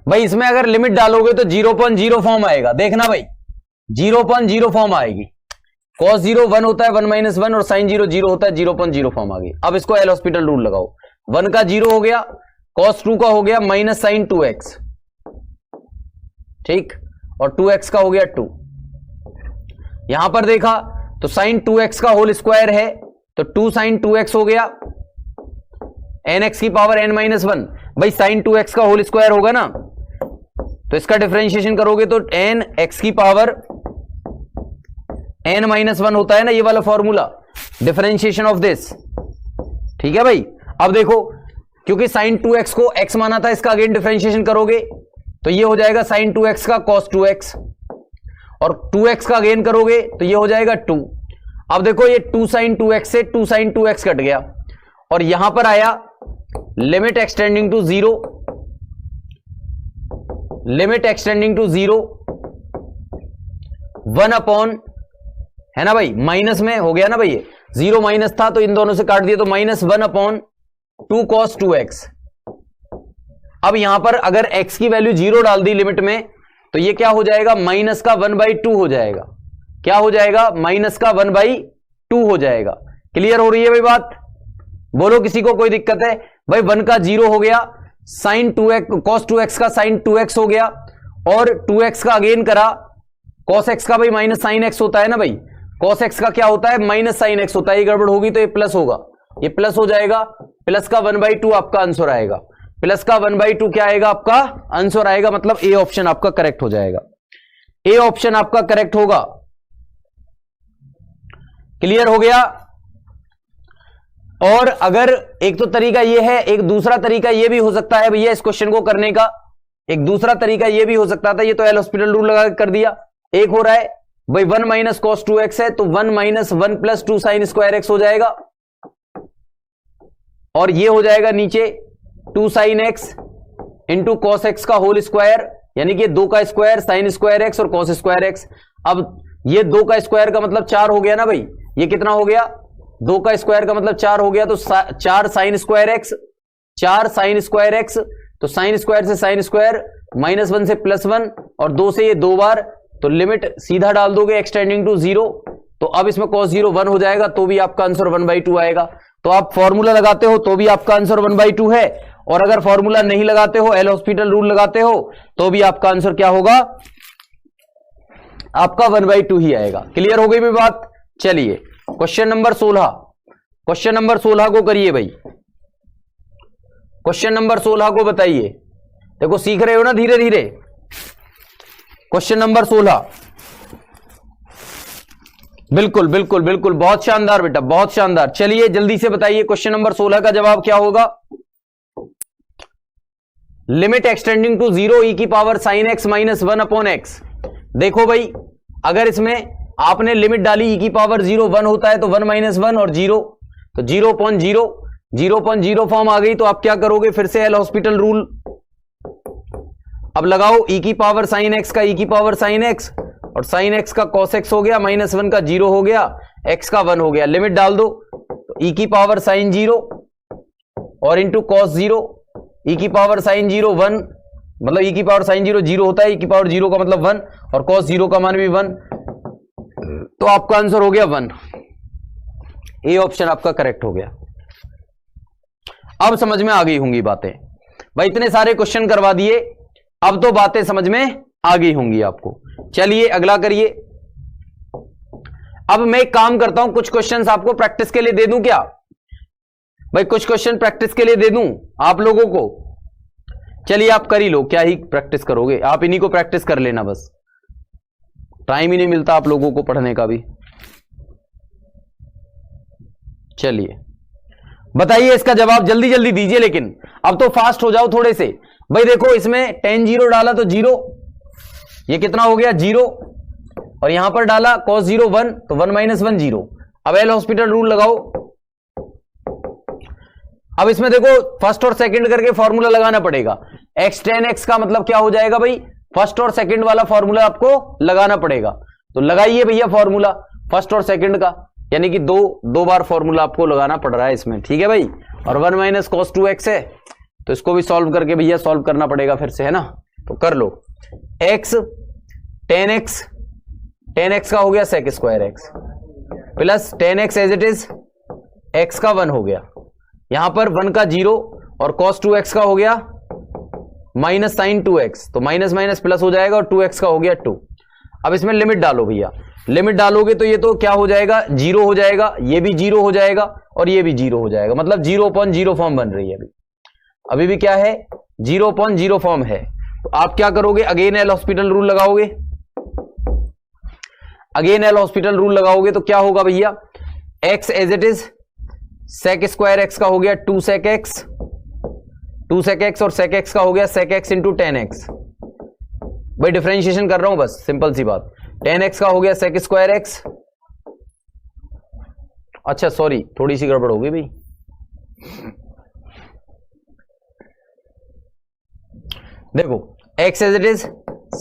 Speaker 1: भाई इसमें अगर लिमिट डालोगे तो 0.0 फॉर्म आएगा, देखना भाई 0.0 फॉर्म आएगी। cos 0 1 होता है 1 - 1, और sin 0 0 होता है 0.0 फॉर्म आ गई। अब इसको एल हॉस्पिटल रूल लगाओ। 1 का 0 हो गया, cos 2 का हो गया माइनस साइन 2x, ठीक, और 2x का हो गया 2। यहां पर देखा तो साइन 2x का होल स्क्वायर है तो 2 साइन 2x हो गया, nx की पावर n - 1। भाई साइन 2x का होल स्क्वायर होगा ना, तो इसका डिफरेंशिएशन करोगे तो n x की पावर n - 1 होता है ना, ये वाला फॉर्मूला, डिफरेंशिएशन ऑफ दिस। ठीक है भाई। अब देखो क्योंकि साइन 2x को x माना था, इसका अगेन डिफरेंशिएशन करोगे तो ये हो जाएगा साइन 2x का cos 2x, और 2x का अगेन करोगे तो ये हो जाएगा 2। अब देखो ये 2 साइन 2x से 2 साइन 2x कट गया, और यहां पर आया limit extending to 0, limit extending to 0 1 upon, है ना भाई, माइनस में हो गया ना भाई, ये 0 माइनस था तो इन दोनों से काट दिया तो माइनस 1 अपॉन 2 cos 2x। अब यहां पर अगर x की वैल्यू 0 डाल दी लिमिट में तो ये क्या हो जाएगा, माइनस का 1/2 हो जाएगा। क्या हो जाएगा, माइनस का 1/2 हो जाएगा। क्लियर हो रही है भाई बात? बोलो किसी को कोई दिक्कत है? भाई 1 का 0 हो गया, साइन 2x cos 2x का साइन 2x हो गया, और 2x का अगेन करा, cos x का भाई माइनस साइन x होता है ना भाई, cos x का क्या होता है, माइनस साइन x होता है। ये गड़बड़ होगी तो ये प्लस होगा, ये प्लस हो जाएगा, प्लस का 1/2 आपका आंसर आएगा। प्लस का 1/2 क्या आएगा आपका आंसर आएगा, मतलब ए ऑप्शन आपका करेक्ट हो जाएगा। ए ऑप्शन आपका करेक्ट होगा। क्लियर हो गया। और अगर एक तो तरीका यह है, एक दूसरा तरीका यह भी हो सकता है भैया इस क्वेश्चन को करने का, एक दूसरा तरीका यह भी हो सकता था, ये तो एल हॉस्पिटल रूल लगा कर दिया। एक हो रहा है भाई 1 माइनस कॉस 2x है तो 1 minus 1 plus 2 sine square x हो जाएगा, और ये हो जाएगा नीचे 2 sine x into cos x का होल स्क्वायर, यानी कि 2 का स्क्वायर साइन स्क्वायर एक्स और कॉस स्क्वायर एक्स। अब ये 2 का स्क्वायर का मतलब 4 हो गया ना भाई, ये कितना हो गया 2 का स्क्वायर का मतलब 4 हो गया, तो 4 sine square x, 4 sine square x, तो साइन स्क्वायर से साइन स्क्वायर, -1 से +1 और 2 से ये 2 बार, तो लिमिट सीधा डाल दोगे एक्सटेंडिंग टू 0, तो अब इसमें cos 0 1 हो जाएगा, तो भी आपका आंसर 1/2 आएगा। तो आप फॉर्मूला लगाते हो तो भी आपका आंसर 1/2 है, और अगर फॉर्मूला नहीं लगाते हो, एल हॉस्पिटल रूल लगाते हो, तो भी आपका आंसर क्या होगा, आपका 1/2 ही आएगा। क्लियर हो गई भी बात। चलिए क्वेश्चन नंबर 16, क्वेश्चन नंबर 16 को करिए भाई, क्वेश्चन नंबर 16 को बताइए। देखो सीख रहे हो ना धीरे धीरे। क्वेश्चन नंबर 16, बिल्कुल बिल्कुल बिल्कुल, बहुत शानदार बेटा, बहुत शानदार। चलिए जल्दी से बताइए क्वेश्चन नंबर 16 का जवाब क्या होगा। लिमिट एक्सटेंडिंग टू 0 e की power sine x minus 1 upon x. देखो भाई अगर इसमें आपने लिमिट डाली e की पावर 0 1 होता है तो 1 माइनस 1 और 0, तो 0/0, 0/0 फॉर्म आ गई, तो आप क्या करोगे, फिर से एल हॉस्पिटल रूल अब लगाओ, e की पावर साइन एक्स का e की पावर साइन एक्स और साइन एक्स का कॉस एक्स हो गया, -1 का 0 हो गया, x का 1 हो गया, लिमिट डाल दो, तो e की पावर साइन 0 और इंटू कॉस 0, e की पावर साइन 0 1, मतलब e की पावर साइन 0 0 होता है, e की पावर 0 का मतलब 1 और कॉस 0 का मान भी 1, तो आपका आंसर हो गया 1। ए ऑप्शन आपका करेक्ट हो गया। अब समझ में आ गई होंगी बातें भाई, इतने सारे क्वेश्चन करवा दिए, अब तो बातें समझ में आ गई होंगी आपको। चलिए अगला करिए। अब मैं एक काम करता हूं, कुछ क्वेश्चंस आपको प्रैक्टिस के लिए दे दूं क्या भाई, कुछ क्वेश्चन प्रैक्टिस के लिए दे दूं आप लोगों को। चलिए आप कर ही लो, क्या ही प्रैक्टिस करोगे आप, इन्हीं को प्रैक्टिस कर लेना बस, टाइम ही नहीं मिलता आप लोगों को पढ़ने का भी। चलिए बताइए इसका जवाब, जल्दी जल्दी दीजिए, लेकिन अब तो फास्ट हो जाओ थोड़े से भाई। देखो इसमें tan 0 डाला तो 0, ये कितना हो गया 0, और यहां पर डाला cos 0 1, तो 1 माइनस 1 0। अब एल हॉस्पिटल रूल लगाओ। अब इसमें देखो फर्स्ट और सेकंड करके फॉर्मूला लगाना पड़ेगा। x tan x का मतलब क्या हो जाएगा भाई, फर्स्ट और सेकंड वाला फॉर्मूला आपको लगाना पड़ेगा, तो लगाइए भैया फॉर्मूला फर्स्ट और सेकंड का, यानी कि दो बार फॉर्मूला आपको लगाना पड़ रहा है इसमें, ठीक है भाई। और 1 माइनस cos 2x है, तो इसको भी सॉल्व करके भैया सॉल्व करना पड़ेगा फिर से, है ना, तो कर लो। x tan x का हो गया sec square x plus tan x as it is x का 1 हो गया, यहां पर 1 का 0 और cos 2x का हो गया माइनस साइन 2x, तो माइनस माइनस प्लस हो जाएगा और 2x का हो गया 2। अब इसमें लिमिट डालो भैया, लिमिट डालोगे तो ये तो क्या हो जाएगा 0 हो जाएगा, ये भी 0 हो जाएगा और ये भी 0 हो जाएगा, मतलब 0/0 फॉर्म बन रही है अभी भी क्या है 0/0 फॉर्म है। तो आप क्या करोगे, अगेन एल हॉस्पिटल रूल लगाओगे, अगेन एल हॉस्पिटल रूल लगाओगे तो क्या होगा भैया, x as it is sec square x का हो गया 2 sec x और sec x का हो गया sec x into tan x। भाई डिफरेंशिएशन कर रहा हूं बस, सिंपल सी बात। tan x का हो गया sec स्क्वायर x, अच्छा सॉरी थोड़ी सी गड़बड़ हो गई भाई, देखो x as it is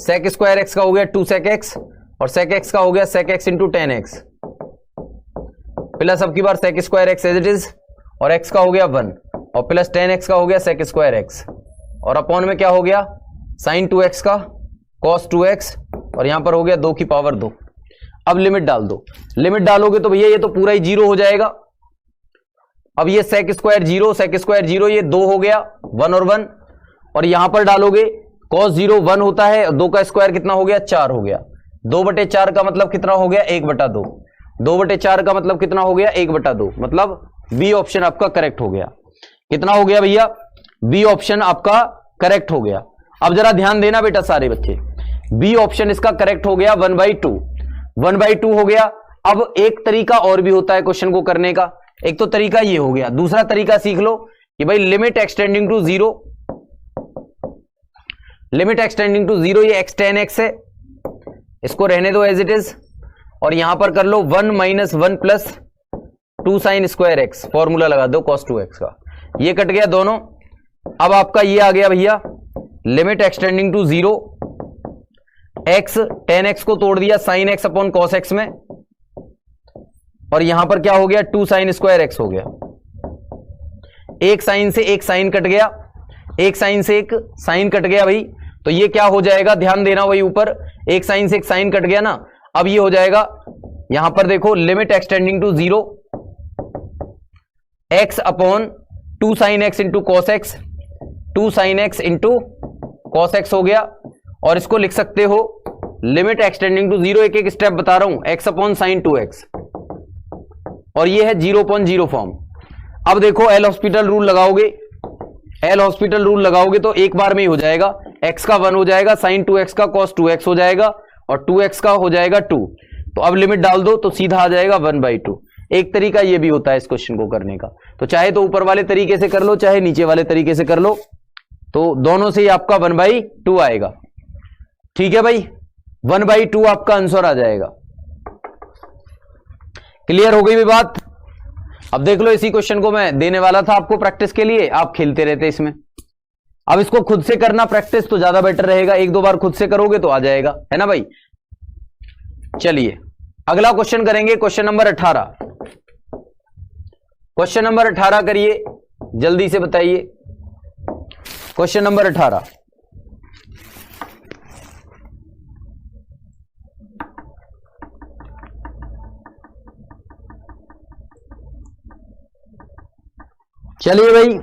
Speaker 1: sec square x का हो गया 2 sec x और sec x का हो गया sec x into tan x, plus अब की बार sec square x as it is और x का हो गया 1 और प्लस tan x का हो गया sec स्क्वायर x और अपॉन में क्या हो गया sin 2x का cos 2x और यहां पर हो गया 2 की पावर 2। अब लिमिट डाल दो, लिमिट डालोगे तो भैया ये तो पूरा ही 0 हो जाएगा। अब ये sec स्क्वायर 0 ये 2 हो गया 1 और 1, और यहां पर डालोगे cos 0 1 होता है, 2 का स्क्वायर कितना हो गया 4 हो गया, 2/4 का मतलब कितना हो गया 1/2, 2/4 का मतलब कितना हो गया 1/2, मतलब बी ऑप्शन आपका करेक्ट हो गया। कितना हो गया भैया? बी ऑप्शन आपका करेक्ट हो गया। अब जरा ध्यान देना बेटा सारे बच्चे, बी ऑप्शन इसका करेक्ट हो गया 1/2। 1/2 हो गया। अब एक तरीका और भी होता है क्वेश्चन को करने का। एक तो तरीका ये हो गया, दूसरा तरीका सीख लो कि भाई limit extending to 0, limit extending to 0, ये x tan x है, इसको रहने दो एज इट इज, और यहां पर कर लो 1 - 1 + 2 sin स्क्वायर x, फॉर्मूला लगा दो cos 2x का, ये कट गया दोनों। अब आपका ये आ गया भैया limit extending to 0, x tan x को तोड़ दिया sin x अपॉन cos x में, और यहां पर क्या हो गया 2 sin स्क्वायर x हो गया। एक साइन से एक साइन कट गया, एक साइन से एक साइन कट गया भाई, तो ये क्या हो जाएगा, ध्यान देना, वही ऊपर एक साइन से एक साइन कट गया ना। अब ये हो जाएगा, यहां पर देखो limit extending to 0, x upon 2 sin x into cos X, 2 sin x into cos X हो गया। और इसको लिख सकते हो लिमिट एक्सटेंडिंग टू 0, एक एक स्टेप बता रहा हूं, x अपॉन sin 2x, और ये है 0/0 फॉर्म। अब देखो एल हॉस्पिटल रूल लगाओगे, एल हॉस्पिटल रूल लगाओगे तो एक बार में ही हो जाएगा, x का 1 हो जाएगा, sin 2x का cos 2x हो जाएगा, और 2x का हो जाएगा 2। तो अब लिमिट डाल दो तो सीधा आ जाएगा 1/2। एक तरीका ये भी होता है इस क्वेश्चन को करने का, तो चाहे तो ऊपर वाले तरीके से कर लो, चाहे नीचे वाले तरीके से कर लो, तो दोनों से ही आपका 1/2 आएगा। ठीक है भाई, 1/2 आपका आंसर आ जाएगा। क्लियर हो गई भी बात? अब देख लो, इसी क्वेश्चन को मैं देने वाला था आपको प्रैक्टिस के लिए, आप खेलते रहते इसमें। अब इसको खुद से करना प्रैक्टिस तो ज्यादा बेटर रहेगा, एक दो बार खुद से करोगे तो आ जाएगा, है ना भाई। चलिए अगला क्वेश्चन करेंगे, क्वेश्चन नंबर 18। क्वेश्चन नंबर 18 करिए, जल्दी से बताइए। क्वेश्चन नंबर 18, चलिए भाई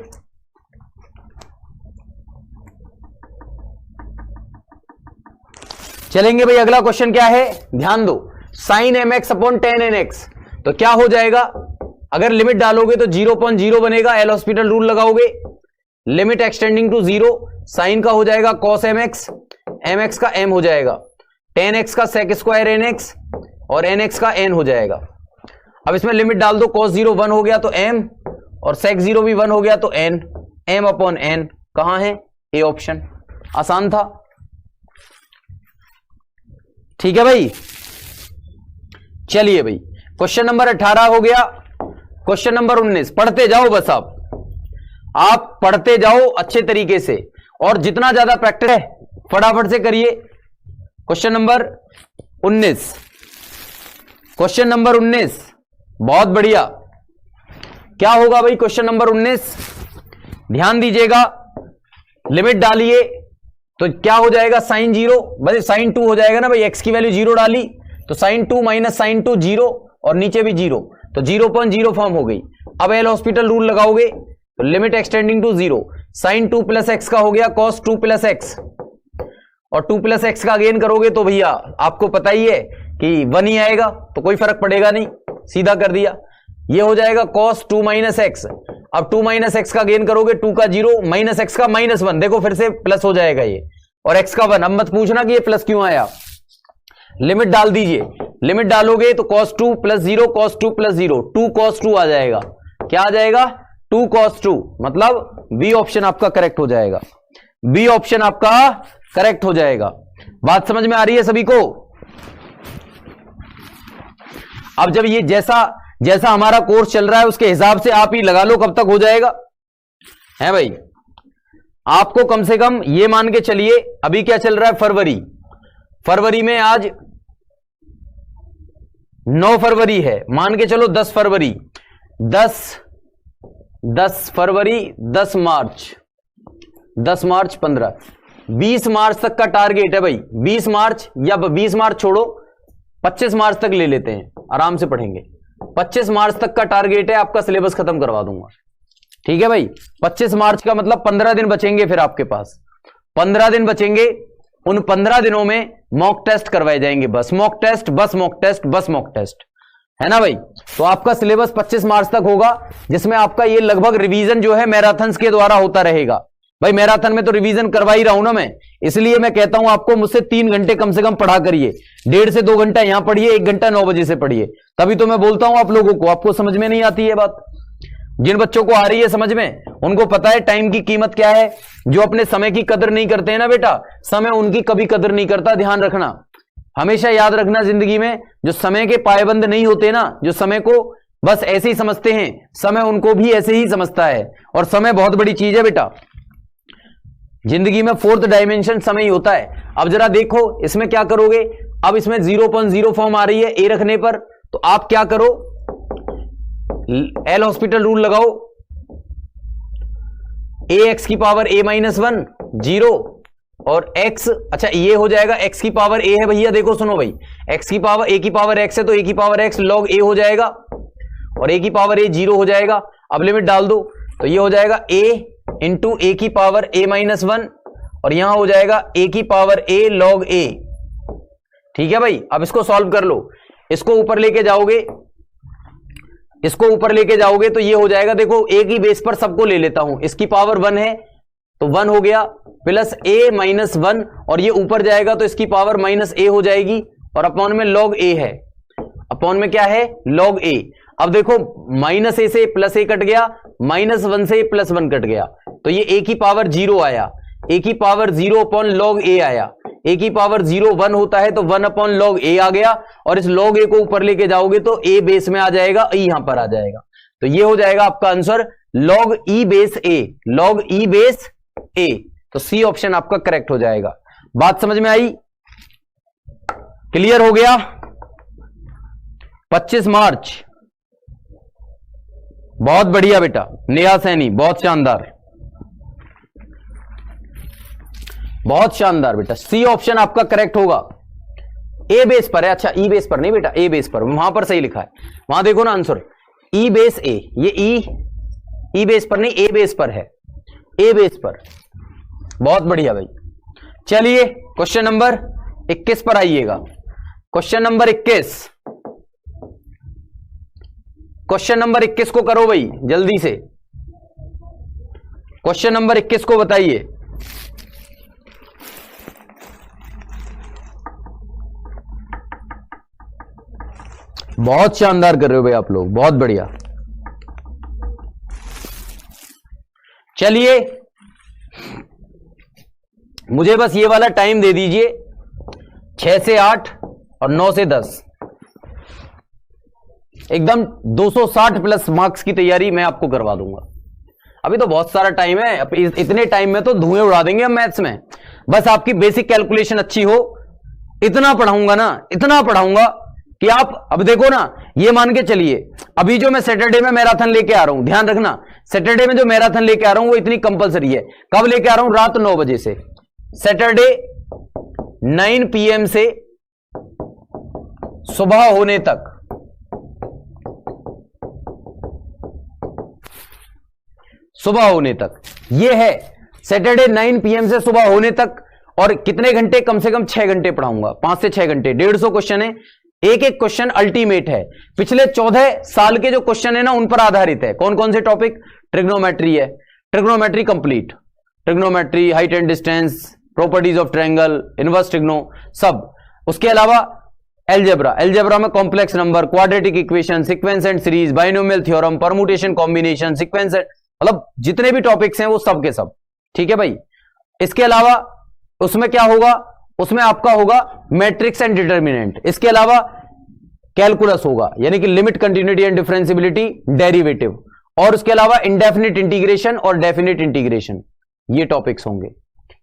Speaker 1: चलेंगे भाई। अगला क्वेश्चन क्या है, ध्यान दो, sin mx upon tan nx, तो क्या हो जाएगा, अगर लिमिट डालोगे तो 0/0 बनेगा, एल हॉस्पिटल रूल लगाओगे, लिमिट एक्सटेंडिंग टू 0, साइन का हो जाएगा cos mx, mx का m हो जाएगा, tan x का sec स्क्वायर nx, और nx का n हो जाएगा। अब इसमें लिमिट डाल दो, cos 0 1 हो गया तो m, और sec 0 भी 1 हो गया तो n, m अपॉन n कहां है, ए ऑप्शन। आसान था, ठीक है भाई। चलिए भाई, क्वेश्चन नंबर 18 हो गया। क्वेश्चन नंबर 19, पढ़ते जाओ बस, आप पढ़ते जाओ अच्छे तरीके से, और जितना ज्यादा प्रैक्टिस है फटाफट से करिए। क्वेश्चन नंबर 19, क्वेश्चन नंबर 19, बहुत बढ़िया। क्या होगा भाई क्वेश्चन नंबर 19, ध्यान दीजिएगा, लिमिट डालिए तो क्या हो जाएगा, sin 0 भाई sin 2 हो जाएगा ना भाई, x की वैल्यू 0 डाली तो sin 2 - sin 2 0, और नीचे भी 0, तो 0/0 फॉर्म हो गई। अब एल हॉस्पिटल रूल लगाओगे तो limit x tending to 0, sin 2 + x का हो गया cos 2 + x, और 2 + x का अगेन करोगे तो भैया आपको पता ही है कि 1 ही आएगा, तो कोई फर्क पड़ेगा नहीं, सीधा कर दिया। ये हो जाएगा cos 2 - x, अब 2 - x का गेन करोगे, 2 का 0 - x का -1, देखो फिर से प्लस हो जाएगा ये, और x का 1। अब मत पूछना कि ये प्लस क्यों आया, लिमिट डाल दीजिए, लिमिट डालोगे तो cos 2 + 0, cos 2 + 0, 2 cos 2 आ जाएगा। क्या आ जाएगा, 2 cos 2, मतलब बी ऑप्शन आपका करेक्ट हो जाएगा, बी ऑप्शन आपका करेक्ट हो जाएगा। बात समझ में आ रही है सभी को? अब जब ये जैसा हमारा कोर्स चल रहा है उसके हिसाब से आप ही लगा लो कब तक हो जाएगा, है भाई। आपको कम से कम ये मान के चलिए, अभी क्या चल रहा है, फरवरी में आज 9 फरवरी है, मान के चलो 10 फरवरी, 10 फरवरी, 10 मार्च, 10 मार्च 15, 20 मार्च तक का टारगेट है भाई। 20 मार्च, या 20 मार्च छोड़ो, 25 मार्च तक ले लेते हैं, आराम से पढ़ेंगे। 25 मार्च तक का टारगेट है, आपका सिलेबस खत्म करवा दूंगा, ठीक है भाई। 25 मार्च का मतलब 15 दिन बचेंगे, फिर आपके पास 15 दिन बचेंगे। उन 15 दिनों में मॉक टेस्ट करवाए जाएंगे, बस मॉक टेस्ट, बस मॉक टेस्ट, बस मॉक टेस्ट, है ना भाई। तो आपका सिलेबस 25 मार्च तक होगा, जिसमें आपका ये लगभग रिवीजन जो है मैराथन्स के द्वारा होता रहेगा। भाई मैराथन में तो रिवीजन करवा ही रहा हूं ना मैं, इसलिए मैं कहता हूं आपको मुझसे 3 घंटे कम से कम पढ़ा करिए। 1.5 से 2 घंटा यहां पढ़िए, 1 घंटा 9 बजे से पढ़िए, तभी तो मैं बोलता हूं आप लोगों को। आपको समझ में नहीं आती है बात? जिन बच्चों को आ रही है समझ में, उनको पता है टाइम की कीमत क्या है। जो अपने समय की कदर नहीं करते हैं ना बेटा, समय उनकी कभी कदर नहीं करता। ध्यान रखना, हमेशा याद रखना, जिंदगी में जो समय के पायबंद नहीं होते ना, जो समय को बस ऐसे ही समझते हैं, समय उनको भी ऐसे ही समझता है। और समय बहुत बड़ी चीज है बेटा, जिंदगी में 4th डायमेंशन समय ही होता है। अब जरा देखो इसमें क्या करोगे। अब इसमें 0.0 फॉर्म आ रही है ए रखने पर, तो आप क्या करो, एल हॉस्पिटल रूल लगाओ। ए एक्स की पावर ए -1 0 और x, अच्छा ये हो जाएगा x की पावर a है भैया। देखो सुनो भाई, x की पावर a की पावर x है, तो a की पावर x log a हो जाएगा, और a की पावर a 0 हो जाएगा। अब लिमिट डाल दो, तो ये हो जाएगा a इंटू a की पावर a -1, और यहां हो जाएगा a की पावर a log a। ठीक है भाई, अब इसको सॉल्व कर लो। इसको ऊपर लेके जाओगे, इसको ऊपर लेके जाओगे तो ये हो जाएगा, देखो a की बेस पर सबको ले लेता हूं, इसकी पावर 1 है तो 1 हो गया, प्लस a -1, और ये ऊपर जाएगा तो इसकी पावर -a हो जाएगी, और अपॉन में log a है। अपॉन में क्या है, log a। अब देखो -a से +a कट गया, -1 से +1 कट गया, तो ये a की पावर 0 आया, a की पावर 0 अपॉन log a आया। a की पावर 0 1 होता है, तो 1 अपॉन log a आ गया, और इस log a को ऊपर लेके जाओगे तो a बेस में आ जाएगा, e यहां पर आ जाएगा। तो ये हो जाएगा आपका answer log e base a, log e base a। तो सी ऑप्शन आपका करेक्ट हो जाएगा। बात समझ में आई? क्लियर हो गया? 25 मार्च, बहुत बढ़िया बेटा, नेहा सैनी, बहुत शानदार, बहुत शानदार बेटा। सी ऑप्शन आपका करेक्ट होगा। ए बेस पर है, अच्छा ई बेस पर नहीं बेटा, ए बेस पर, वहां पर सही लिखा है, वहां देखो ना आंसर, ई बेस ए, ये ई बेस पर नहीं, ए बेस पर है, ए बेस पर। बहुत बढ़िया भाई। चलिए क्वेश्चन नंबर 21 पर आइएगा। क्वेश्चन नंबर 21, क्वेश्चन नंबर 21 को करो भाई जल्दी से। क्वेश्चन नंबर 21 को बताइए। बहुत शानदार कर रहे हो भाई आप लोग, बहुत बढ़िया। चलिए मुझे बस ये वाला टाइम दे दीजिए, 6 से 8 और 9 से 10, एकदम 260 प्लस मार्क्स की तैयारी मैं आपको करवा दूंगा। अभी तो बहुत सारा टाइम है, इतने टाइम में तो धुएं उड़ा देंगे हम मैथ्स में। बस आपकी बेसिक कैलकुलेशन अच्छी हो, इतना पढ़ाऊंगा ना, इतना पढ़ाऊंगा कि आप, अब देखो ना, ये मान के चलिए अभी जो मैं सैटरडे में मैराथन लेके आ रहा हूं, ध्यान रखना, सैटरडे में जो मैराथन लेके आ रहा हूं वो इतनी कंपलसरी है। कब लेके आ रहा हूं? रात 9 बजे से, सैटरडे 9 PM से सुबह होने तक, सुबह होने तक, ये है सैटरडे 9 PM से सुबह होने तक। और कितने घंटे? कम से कम 6 घंटे पढ़ाऊंगा, 5 से 6 घंटे, 150 क्वेश्चन है, एक एक क्वेश्चन अल्टीमेट है। पिछले 14 साल के जो क्वेश्चन है ना उन पर आधारित है। कौन कौन से टॉपिक? ट्रिग्नोमेट्री है, trigonometry complete, trigonometry, height and distance, properties of triangle, inverse trigno, सब। उसके अलावा एलजेब्रा, एलजेब्रा में complex number, quadratic equation, sequence and series, binomial theorem, permutation combination, sequence, मतलब जितने भी टॉपिक्स हैं वो सब के सब। ठीक है भाई। इसके अलावा उसमें क्या होगा? उसमें आपका होगा मैट्रिक्स एंड डिटर्मिनेंट। इसके अलावा कैलकुलस होगा, यानी कि limit, continuity and differentiability, derivative, और उसके अलावा इंडेफिनिट इंटीग्रेशन और डेफिनिट इंटीग्रेशन, ये टॉपिक्स होंगे।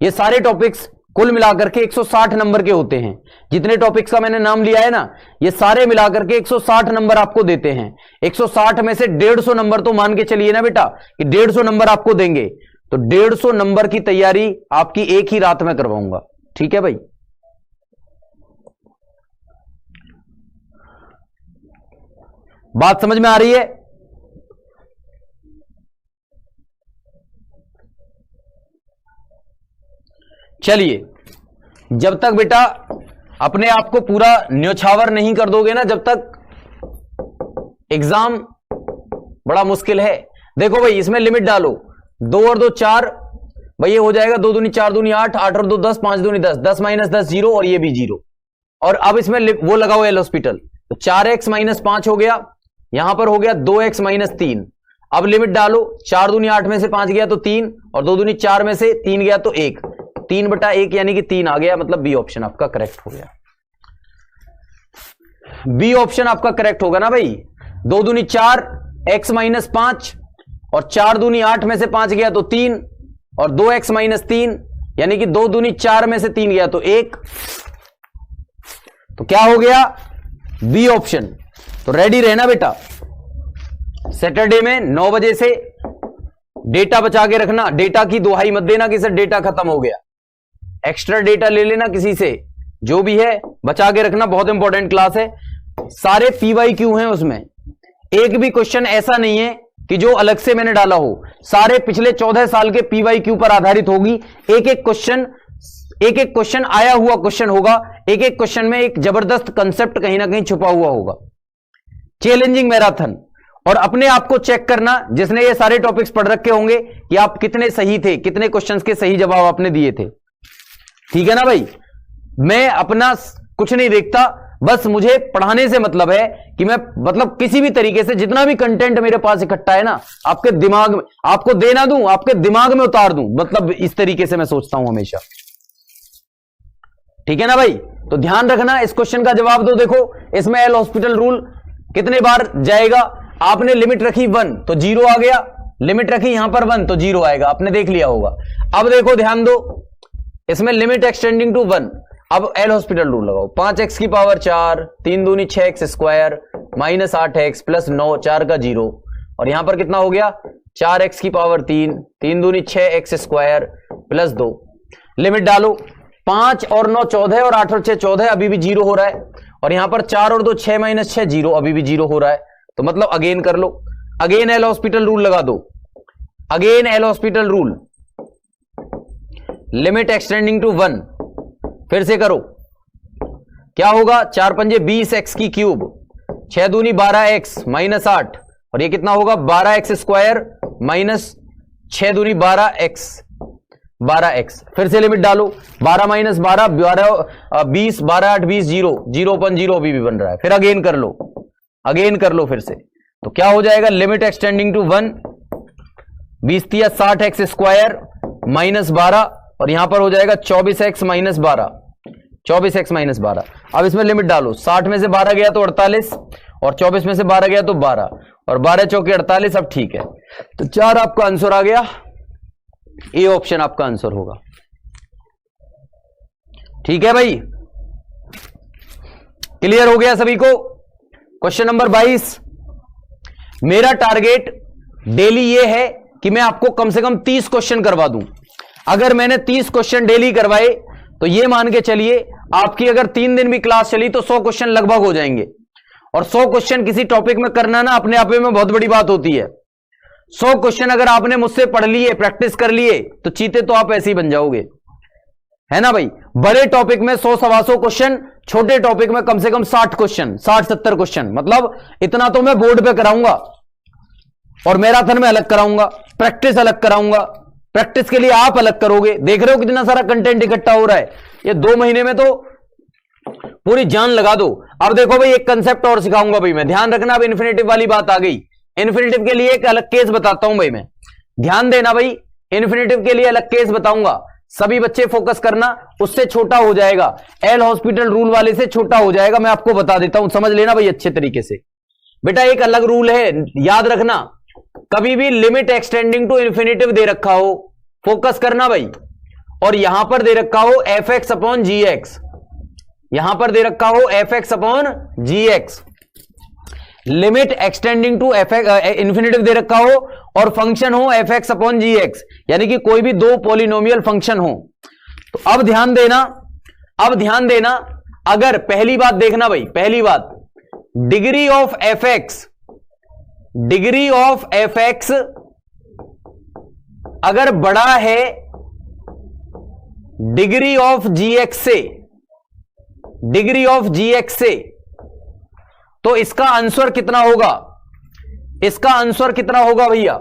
Speaker 1: ये सारे टॉपिक्स कुल मिलाकर के 160 नंबर के होते हैं। जितने टॉपिक्स का मैंने नाम लिया है ना, ये सारे मिलाकर के 160 नंबर आपको देते हैं। 160 में से 150 नंबर तो मान के चलिए ना बेटा कि 150 नंबर आपको देंगे, तो 150 नंबर की तैयारी आपकी एक ही रात में करवाऊंगा। ठीक है भाई। बात समझ में आ रही है? चलिए, जब तक बेटा अपने आप को पूरा न्योछावर नहीं कर दोगे ना, जब तक एग्जाम बड़ा मुश्किल है। देखो भाई इसमें लिमिट डालो, 2 और 2 4, भाई ये हो जाएगा 2 दूनी 4 दूनी 8, 8 और 2 10, 5 दूनी 10, 10 माइनस 10 0 और ये भी 0। और अब इसमें वो लगाओ एल हॉस्पिटल, तो 4x माइनस 5 हो गया, यहां पर हो गया 2x माइनस 3। अब लिमिट डालो, 4 दूनी 8 में से 5 गया तो 3 और 2 दूनी 4 में से 3 गया तो 1, 3/1 यानी कि 3 आ गया, मतलब बी ऑप्शन आपका करेक्ट हो गया। बी ऑप्शन आपका करेक्ट होगा ना भाई। 2 दूनी 4, x माइनस 5 और 4 दूनी 8 में से 5 गया तो 3 और 2x माइनस 3 यानी कि 2 दूनी 4 में से 3 गया तो 1, तो क्या हो गया बी ऑप्शन। तो रेडी रहना बेटा, सैटरडे में 9 बजे से डेटा बचा के रखना, डेटा की दुहाई मत देना कि सर डेटा खत्म हो गया, एक्स्ट्रा डेटा ले लेना किसी से, जो भी है बचा के रखना, बहुत इंपॉर्टेंट क्लास है। सारे PYQ हैं उसमें, एक भी क्वेश्चन ऐसा नहीं है कि जो अलग से मैंने डाला हो, सारे पिछले 14 साल के PYQ पर आधारित होगी। एक एक क्वेश्चन आया हुआ क्वेश्चन होगा, एक एक क्वेश्चन में एक जबरदस्त कंसेप्ट कहीं ना कहीं छुपा हुआ होगा। चैलेंजिंग मैराथन, और अपने आप को चेक करना जिसने ये सारे टॉपिक्स पढ़ रखे होंगे कि आप कितने सही थे, कितने क्वेश्चंस के सही जवाब आपने दिए थे। ठीक है ना भाई, मैं अपना कुछ नहीं देखता, बस मुझे पढ़ाने से मतलब है कि मैं मतलब किसी भी तरीके से जितना भी कंटेंट मेरे पास इकट्ठा है ना, आपके दिमाग में आपको देना दूं, आपके दिमाग में उतार दूं, मतलब इस तरीके से मैं सोचता हूं हमेशा। ठीक है ना भाई, तो ध्यान रखना, इस क्वेश्चन का जवाब दो। देखो इसमें एल हॉस्पिटल रूल कितने बार जाएगा, आपने लिमिट रखी 1 तो 0 आ गया, लिमिट रखी यहां पर 1 तो 0 आएगा, आपने देख लिया होगा। अब देखो ध्यान दो, इसमें लिमिट एक्सटेंडिंग टू 1, अब एल हॉस्पिटल रूल लगाओ, 5x की पावर 4, 3 दूनी 6x square minus 8x plus 9, 4 का 0, और यहां पर कितना हो गया 4x की पावर 3, 3 दूनी 6x स्क्वायर प्लस 2। लिमिट डालो, 5 और 9 14 और 8 और 6 14, अभी भी 0 हो रहा है, और यहां पर 4 और 2 6 माइनस 6 0, अभी भी 0 हो रहा है, तो मतलब अगेन कर लो, अगेन एल हॉस्पिटल रूल लगा दो, again L hospital rule, limit extending to 1, फिर से करो, क्या होगा 4 पंजे 20x की क्यूब, 6 दूनी 12x माइनस 8, और ये कितना होगा 12x स्क्वायर माइनस 6 दूनी 12x, 12x। फिर से लिमिट डालो, 12 माइनस 12 20, 12 8 20 0, 0 अभी भी बन रहा है, फिर अगेन कर लो, अगेन कर लो फिर से, तो क्या हो जाएगा लिमिट एक्सटेंडिंग टू 1, 20 तिया 60x स्क्वायर माइनस 12, और यहां पर हो जाएगा 24x माइनस 12, 24x माइनस 12। अब इसमें लिमिट डालो, 60 में से 12 गया तो 48, और 24 में से 12 गया तो 12, और 12 चौके 48, अब ठीक है, तो 4 आपका आंसर आ गया, ए ऑप्शन आपका आंसर होगा। ठीक है भाई, क्लियर हो गया सभी को। क्वेश्चन नंबर 22, मेरा टारगेट डेली ये है कि मैं आपको कम से कम 30 क्वेश्चन करवा दूं। अगर मैंने 30 क्वेश्चन डेली करवाए तो ये मान के चलिए आपकी अगर 3 दिन भी क्लास चली तो 100 क्वेश्चन लगभग हो जाएंगे, और 100 क्वेश्चन किसी टॉपिक में करना ना अपने आप में बहुत बड़ी बात होती है। 100 क्वेश्चन अगर आपने मुझसे पढ़ लिए, प्रैक्टिस कर लिए, तो चीते तो आप ऐसे ही बन जाओगे, है ना भाई। बड़े टॉपिक में 100 सवा 100 क्वेश्चन, छोटे टॉपिक में कम से कम 60 क्वेश्चन, 60-70 क्वेश्चन, मतलब इतना तो मैं बोर्ड पे कराऊंगा, और मैराथन में अलग कराऊंगा, प्रैक्टिस अलग कराऊंगा, प्रैक्टिस के लिए आप अलग करोगे। देख रहे हो कितना सारा कंटेंट इकट्ठा हो रहा है, ये 2 महीने में तो पूरी जान लगा दो। अब देखो भाई एक कंसेप्ट और सिखाऊंगा भाई मैं, ध्यान रखना, अब इन्फिनेटिव वाली बात आ गई। इन्फिनेटिव के लिए एक अलग केस बताता हूं भाई मैं, ध्यान देना भाई, इन्फिनेटिव के लिए अलग केस बताऊंगा, सभी बच्चे फोकस करना, उससे छोटा हो जाएगा, एल हॉस्पिटल रूल वाले से छोटा हो जाएगा, मैं आपको बता देता हूं, समझ लेना भाई अच्छे तरीके से। बेटा एक अलग रूल है, याद रखना, कभी भी लिमिट एक्सटेंडिंग टू इन्फिनेटिव दे रखा हो, फोकस करना भाई, और यहां पर दे रखा हो fx अपॉन gx, यहां पर दे रखा हो fx upon gx, limit extending to infinitive दे रखा हो, और फंक्शन हो fx अपॉन gx, यानी कि कोई भी 2 पॉलिनोमियल फंक्शन हो। तो अब ध्यान देना, अब ध्यान देना, अगर पहली बात देखना भाई, पहली बात, degree of fx, degree of fx अगर बड़ा है डिग्री ऑफ gx से, डिग्री ऑफ gx से, तो इसका आंसर कितना होगा, इसका आंसर कितना होगा भैया?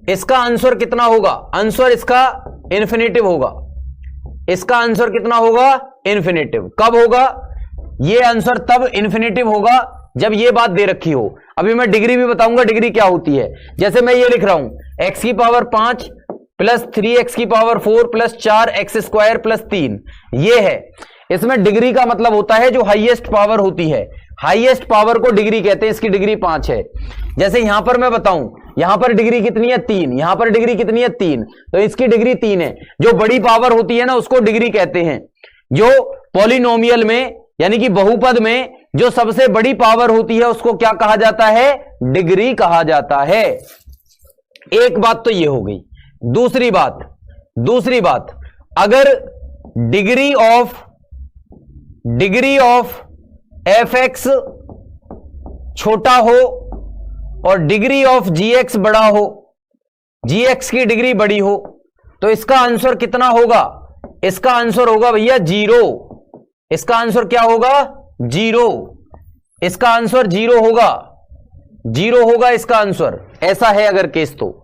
Speaker 1: इसका आंसर कितना होगा? आंसर इसका इन्फिनेटिव होगा। इसका आंसर कितना होगा? इन्फिनेटिव। कब होगा ये आंसर? तब इन्फिनेटिव होगा जब ये बात दे रखी हो। अभी मैं डिग्री भी बताऊंगा, डिग्री क्या होती है। जैसे मैं ये लिख रहा हूं x की पावर 5 प्लस 3x की power 4 plus 4x square plus 3, ये है। इसमें डिग्री का मतलब होता है जो हाईएस्ट पावर होती है, हाईएस्ट पावर को डिग्री कहते हैं। इसकी डिग्री 5 है। जैसे यहां पर मैं बताऊं, यहां पर डिग्री कितनी है? 3। यहां पर डिग्री कितनी है? 3। तो इसकी डिग्री 3 है। जो बड़ी पावर होती है ना उसको डिग्री कहते हैं। जो पॉलिनोमियल में यानी कि बहुपद में जो सबसे बड़ी पावर होती है उसको क्या कहा जाता है? डिग्री कहा जाता है। एक बात तो ये हो गई। दूसरी बात, अगर डिग्री ऑफ fx छोटा हो और डिग्री ऑफ gx बड़ा हो, gx की डिग्री बड़ी हो, तो इसका आंसर कितना होगा? इसका आंसर होगा भैया 0। इसका आंसर क्या होगा? 0। इसका आंसर 0 होगा, 0 होगा इसका आंसर। ऐसा है अगर केस तो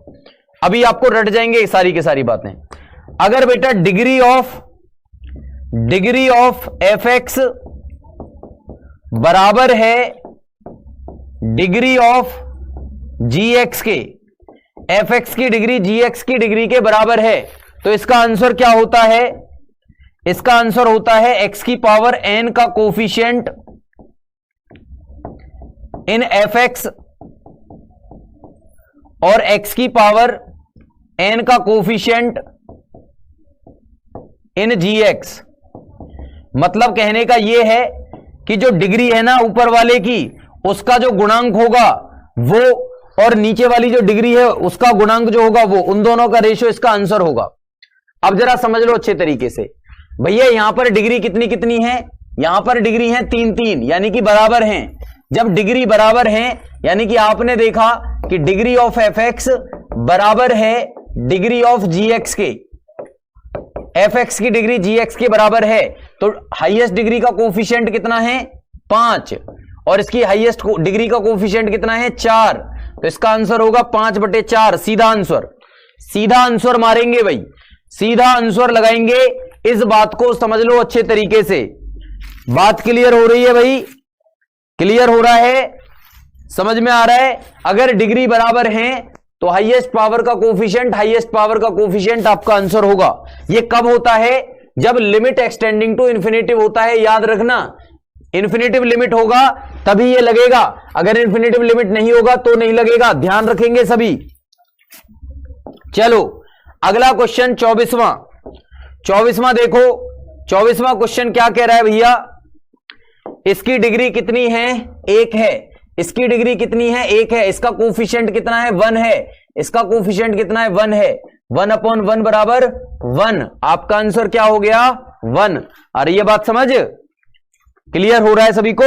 Speaker 1: अभी आपको रट जाएंगे सारी की सारी बातें। अगर बेटा डिग्री ऑफ fx बराबर है डिग्री ऑफ gx के, fx की डिग्री gx की डिग्री के बराबर है, तो इसका आंसर क्या होता है? इसका आंसर होता है x की पावर n का कोफिशिएंट इन fx और x की पावर n का कोफिशिएंट इन gx। मतलब कहने का यह है कि जो डिग्री है ना ऊपर वाले की, उसका जो गुणांक होगा वो, और नीचे वाली जो डिग्री है उसका गुणांक जो होगा वो, उन दोनों का रेशियो इसका आंसर होगा। अब जरा समझ लो अच्छे तरीके से। भैया यहां पर डिग्री कितनी कितनी है? यहां पर डिग्री है 3 3, यानी कि बराबर हैं। जब डिग्री बराबर हैं यानी कि आपने देखा कि डिग्री ऑफ fx बराबर है डिग्री ऑफ gx के, fx की डिग्री gx के बराबर है, तो हाईएस्ट डिग्री का कोफिशिएंट कितना है? 5, और इसकी हाईएस्ट डिग्री का कोफिशिएंट कितना है? 4। तो इसका आंसर होगा 5/4। सीधा आंसर मारेंगे भाई, सीधा आंसर लगाएंगे। इस बात को समझ लो अच्छे तरीके से। बात क्लियर हो रही है भाई? क्लियर हो रहा है? समझ में आ रहा है? अगर डिग्री बराबर हैं तो हाईएस्ट पावर का कोफिशिएंट आपका आंसर होगा। यह कब होता है? जब लिमिट एक्सटेंडिंग टू इन्फिनेटिव होता है। याद रखना, इन्फिनेटिव लिमिट होगा तभी ये लगेगा, अगर इन्फिनेटिव लिमिट नहीं होगा तो नहीं लगेगा। ध्यान रखेंगे सभी। चलो अगला क्वेश्चन 24वां देखो। 24वां क्वेश्चन क्या कह रहा है भैया? इसकी डिग्री कितनी है? 1 है। इसकी डिग्री कितनी है? 1 है। इसका कोफिशिएंट कितना है? 1 है। इसका कोफिशिएंट कितना है? 1 है। 1/1 बराबर 1। आपका आंसर क्या हो गया? 1। अरे ये बात समझ क्लियर हो रहा है सभी को?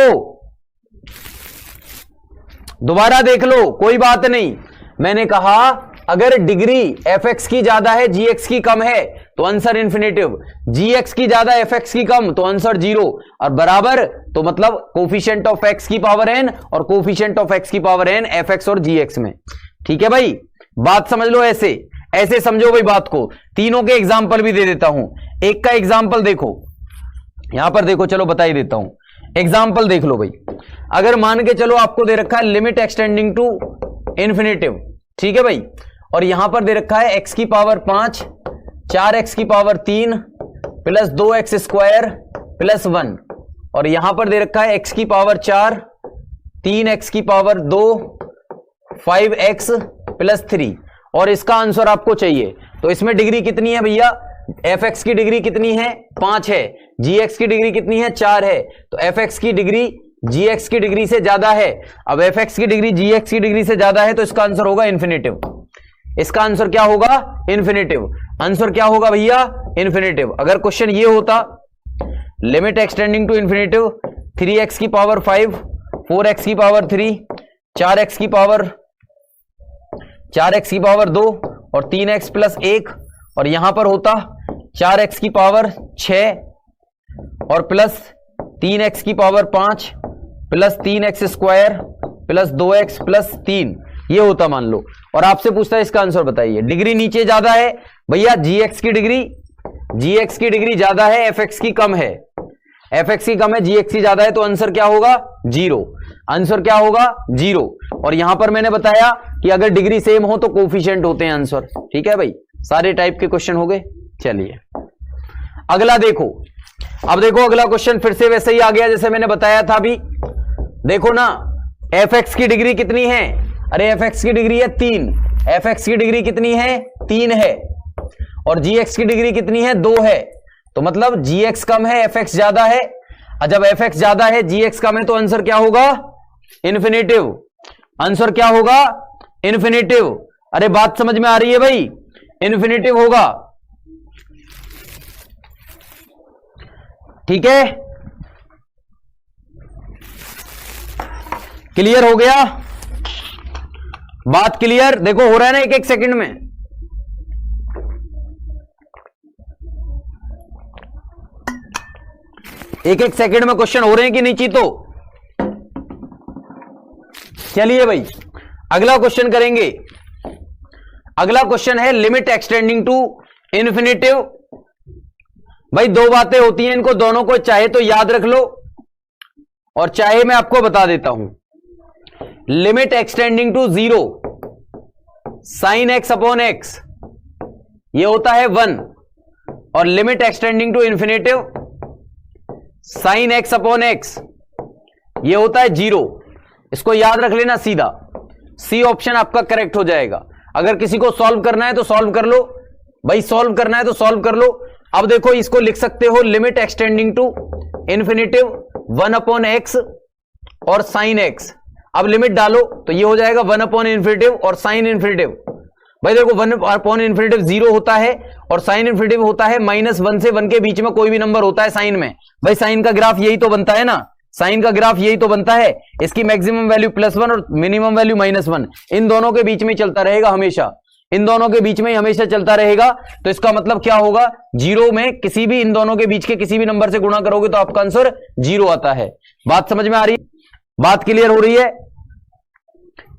Speaker 1: दोबारा देख लो, कोई बात नहीं। मैंने कहा अगर डिग्री fx की ज्यादा है gx की कम है तो आंसर इन्फिनेटिव, gx की ज्यादा fx की कम तो आंसर 0, और बराबर तो मतलब कोफिशिएंट ऑफ x की पावर n और कोफिशिएंट ऑफ x की पावर n fx और gx में। ठीक है भाई, बात समझ लो। ऐसे समझो भाई बात को। तीनों के एग्जाम्पल भी दे देता हूं। एक का एग्जाम्पल देखो, यहां पर देखो, चलो बता ही देता हूं। एग्जाम्पल देख लो भाई। अगर मान के चलो आपको दे रखा है लिमिट एक्सटेंडिंग टू इन्फिनेटिव, ठीक है भाई, और यहां पर दे रखा है x की पावर 5, 4x की power 3 plus 2x square plus 1, और यहां पर दे रखा है x की पावर 4, 3x की पावर 2, 5x प्लस 3, और इसका आंसर आपको चाहिए। तो इसमें डिग्री कितनी है भैया? fx की डिग्री कितनी है? 5 है। gx की डिग्री कितनी है? 4 है। तो fx की डिग्री gx की डिग्री से ज्यादा है। अब fx की डिग्री gx की डिग्री से ज्यादा है तो इसका आंसर होगा इन्फिनेटिव। इसका आंसर क्या होगा? इन्फिनेटिव। आंसर क्या होगा भैया? इन्फिनेटिव। अगर क्वेश्चन ये होता limit x tending to infinitive 3x की पावर 5, 4x की पावर 3, 4x की पावर 2 और 3x प्लस 1, और यहां पर होता 4x की पावर 6 और प्लस 3x की power 5 plus 3x square plus 2x plus 3 ये होता मान लो, और आपसे पूछता है इसका आंसर बताइए। डिग्री नीचे ज्यादा है भैया, gx की डिग्री ज्यादा है, fx की कम है, fx की कम है, gx की ज्यादा है, तो आंसर क्या होगा 0। आंसर क्या होगा 0। और यहां पर मैंने बताया कि अगर डिग्री सेम हो तो कोफिशिएंट होते हैं आंसर। ठीक है भाई, सारे टाइप के क्वेश्चन हो गए। चलिए अगला देखो। अब देखो अगला क्वेश्चन फिर से वैसे ही आ गया जैसे मैंने बताया था अभी। देखो ना, fx की डिग्री कितनी है? अरे fx की डिग्री है 3, fx की डिग्री कितनी है 3 है, और gx की डिग्री कितनी है 2 है। तो मतलब gx कम है, fx ज्यादा है। जब fx ज्यादा है, gx कम है, तो आंसर क्या होगा इन्फिनेटिव। आंसर क्या होगा इन्फिनेटिव। अरे बात समझ में आ रही है भाई, इन्फिनेटिव होगा। ठीक है, क्लियर हो गया बात? क्लियर? देखो हो रहा है ना एक एक सेकंड में। एक एक सेकंड में क्वेश्चन हो रहे हैं कि नहीं चीतो? चलिए भाई अगला क्वेश्चन करेंगे। अगला क्वेश्चन है लिमिट एक्सटेंडिंग टू इन्फिनेटिव। भाई दो बातें होती हैं, इनको दोनों को चाहे तो याद रख लो और चाहे मैं आपको बता देता हूं। Limit extending to 0 sine X upon X ये होता है 1, और limit extending to infinitive sine X upon X ये होता है 0। इसको याद रख लेना सीधा, सी ऑप्शन आपका करेक्ट हो जाएगा। अगर किसी को सॉल्व करना है तो सॉल्व कर लो भाई, सॉल्व करना है तो सॉल्व कर लो। अब देखो इसको लिख सकते हो limit extending to infinitive 1 upon X और साइन एक्स। अब लिमिट डालो तो ये हो जाएगा 1 अपॉन इन्फिनेटिव और साइन इन्फिनेटिव। भाई देखो 1 अपॉन इन्फिनेटिव 0 होता है और साइन इन्फिनेटिव होता है -1 से 1 के बीच में कोई भी नंबर होता है साइन में। भाई साइन का ग्राफ यही तो बनता है ना, साइन का ग्राफ यही तो बनता है। इसकी मैक्सिमम वैल्यू +1 और मिनिमम वैल्यू -1, इन दोनों के बीच में चलता रहेगा हमेशा, इन दोनों के बीच में हमेशा चलता रहेगा। तो इसका मतलब क्या होगा 0 में किसी भी इन दोनों के बीच के किसी भी नंबर से गुणा करोगे तो आपका आंसर 0 आता है। बात समझ में आ रही है? बात क्लियर हो रही है?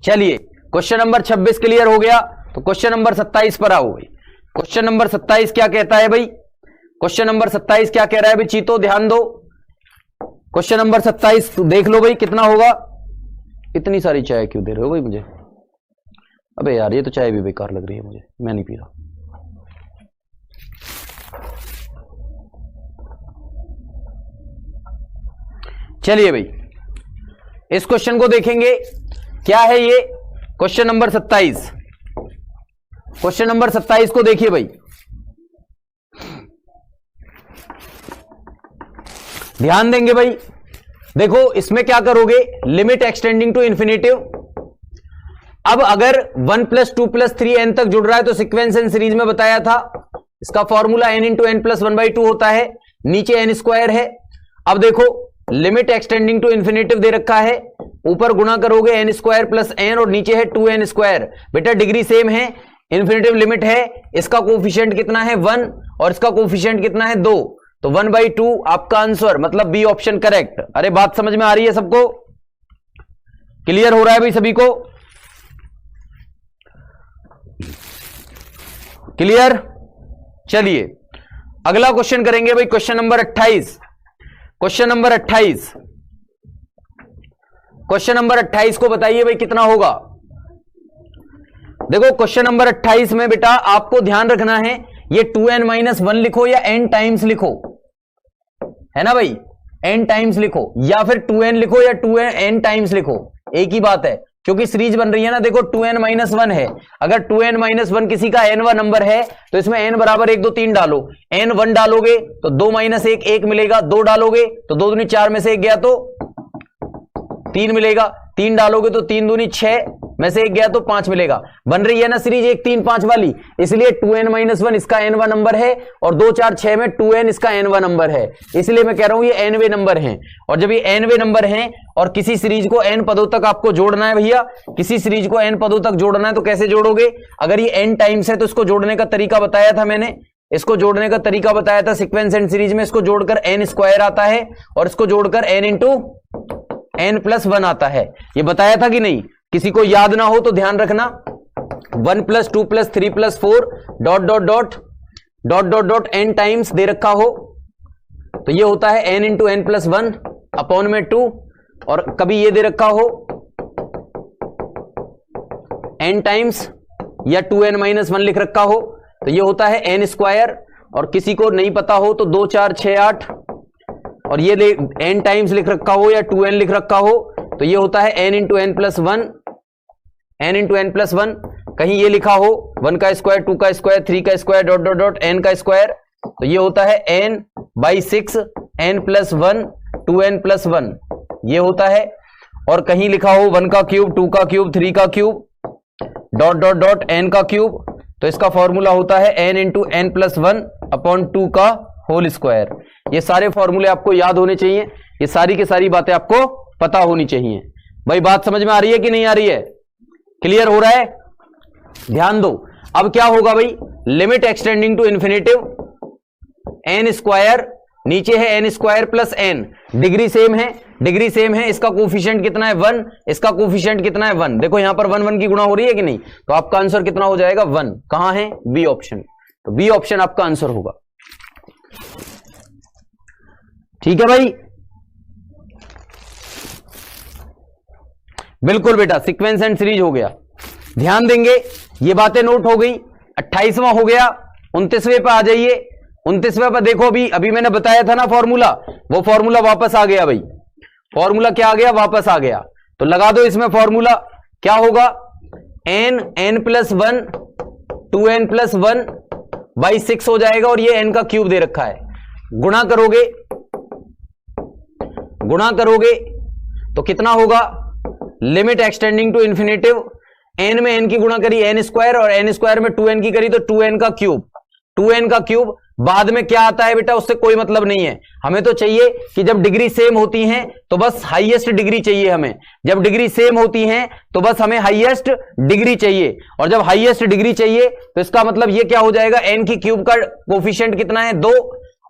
Speaker 1: चलिए क्वेश्चन नंबर 26 क्लियर हो गया, तो क्वेश्चन नंबर 27 पर आओ। क्वेश्चन नंबर 27 क्या कहता है भाई? क्वेश्चन नंबर 27 क्या कह रहा है भाई चीतो? ध्यान दो, क्वेश्चन नंबर 27 देख लो भाई कितना होगा। इतनी सारी चाय क्यों दे रहे हो भाई मुझे? अबे यार ये तो चाय भी बेकार लग रही है मुझे, मैं नहीं पी रहा। चलिए भाई इस क्वेश्चन को देखेंगे, क्या है ये क्वेश्चन नंबर 27। क्वेश्चन नंबर 27 को देखिए भाई, ध्यान देंगे भाई। देखो इसमें क्या करोगे, लिमिट एक्सटेंडिंग टू इन्फिनेटिव। अब अगर 1 + 2 + 3n तक जुड़ रहा है तो सीक्वेंस एंड सीरीज में बताया था, इसका फॉर्मूला n × n + 1/2 होता है, नीचे n² है। अब देखो लिमिट एक्सटेंडिंग टू इन्फिनेटिव दे रखा है, ऊपर गुणा करोगे n² + n और नीचे है 2n²। बेटा डिग्री सेम है, इन्फिनेटिव लिमिट है, इसका कोफिशिएंट कितना है 1 और इसका कोफिशिएंट कितना है 2, तो 1/2 आपका आंसर, मतलब बी ऑप्शन करेक्ट। अरे बात समझ में आ रही है सबको? क्लियर हो रहा है भाई सभी को? क्लियर? चलिए अगला क्वेश्चन करेंगे भाई, question number 28। Question number 28, question number 28 को बताइए भाई कितना होगा। देखो क्वेश्चन नंबर 28 में बेटा आपको ध्यान रखना है, ये 2n-1 लिखो या n टाइम्स लिखो, है ना भाई, n टाइम्स लिखो या फिर 2n लिखो या 2n टाइम्स लिखो, एक ही बात है, क्योंकि सीरीज बन रही है ना। देखो 2n-1 है, अगर 2n-1 किसी का n वां नंबर है तो इसमें n बराबर 1 2 3 डालो, n 1 डालोगे तो 2 - 1 1 मिलेगा, 2 डालोगे तो 2 दूनी 4 में से 1 गया तो 3 मिलेगा, 3 डालोगे तो 3 दूनी 6 में से 1 गया तो 5 मिलेगा। बन रही है ना सीरीज 1 3 5 वाली, इसलिए 2n-1 इसका n वां नंबर है और 2 4 6 में 2n इसका n वां नंबर है, इसलिए मैं कह रहा हूं ये n वे नंबर हैं। और जब ये n वे नंबर हैं और किसी सीरीज को n पदों तक आपको जोड़ना है भैया, किसी सीरीज को n पदों तक जोड़ना है तो कैसे जोड़ोगे? अगर ये n टाइम्स है तो इसको जोड़ने का तरीका बताया था मैंने, इसको जोड़ने का तरीका बताया था सीक्वेंस एंड सीरीज में, इसको जोड़कर n² आता है और इसको जोड़कर n × n+1 आता है। ये बताया था कि नहीं? किसी को याद ना हो तो ध्यान रखना, 1+2+3+4 ... n टाइम्स दे रखा हो तो ये होता है n × n+1 अपॉन में 2, और कभी ये दे रखा हो n टाइम्स या 2n-1 लिख रखा हो तो ये होता है n², और किसी को नहीं पता हो तो 2 4 6 8, और ये n टाइम्स लिख रखा हो या 2n लिख रखा हो तो ये होता है n × n+1, n × n+1। कहीं ये लिखा हो 1 का स्क्वायर, 2 का स्क्वायर, 3 का स्क्वायर ... n का स्क्वायर तो ये होता है n/6 n+1 2n+1 ये होता है। और कहीं लिखा हो 1 का क्यूब, 2 का क्यूब, 3 का क्यूब ... n का क्यूब तो इसका फॉर्मूला होता है n × n+1 अपॉन 2 का होल स्क्वायर। ये सारे फॉर्मूले आपको याद होने चाहिए, ये सारी की सारी बातें आपको पता होनी चाहिए। भाई बात समझ में आ रही है कि नहीं आ रही है? क्लियर हो रहा है? ध्यान दो। अब क्या होगा भाई, limit extending to infinitive n², नीचे है n² + n, डिग्री सेम है, डिग्री सेम है, इसका कोफिशिएंट कितना है 1, इसका कोफिशिएंट कितना है 1। देखो यहां पर 1 1 की गुणा हो रही है कि नहीं, तो आपका आंसर कितना हो जाएगा 1। कहां है? B option. तो बी ऑप्शन आपका आंसर होगा। ठीक है भाई, बिल्कुल बेटा, सीक्वेंस एंड सीरीज हो गया। ध्यान देंगे, ये बातें नोट हो गई। 28वां हो गया, 29वें पे आ जाइए। 29वें पे देखो, अभी मैंने बताया था ना फॉर्मूला, वो फॉर्मूला वापस आ गया भाई। फॉर्मूला क्या आ गया? वापस आ गया। तो लगा दो इसमें फॉर्मूला। क्या होगा? n+1 2n+1/6 हो जाएगा, और ये n का क्यूब दे रखा है। गुणा करोगे तो कितना होगा? Limit extending to infinitive, n में n की गुणा करी n² और n² में 2n की करी तो 2n का क्यूब, 2n का क्यूब। बाद में क्या आता है बेटा उससे कोई मतलब नहीं है, हमें तो चाहिए कि जब डिग्री सेम होती हैं तो बस हाईएस्ट डिग्री चाहिए हमें। जब डिग्री सेम होती हैं तो बस हमें हाईएस्ट डिग्री चाहिए, और जब हाईएस्ट डिग्री चाहिए तो इसका मतलब ये क्या हो जाएगा, n की क्यूब का कोफिशिएंट कितना है 2,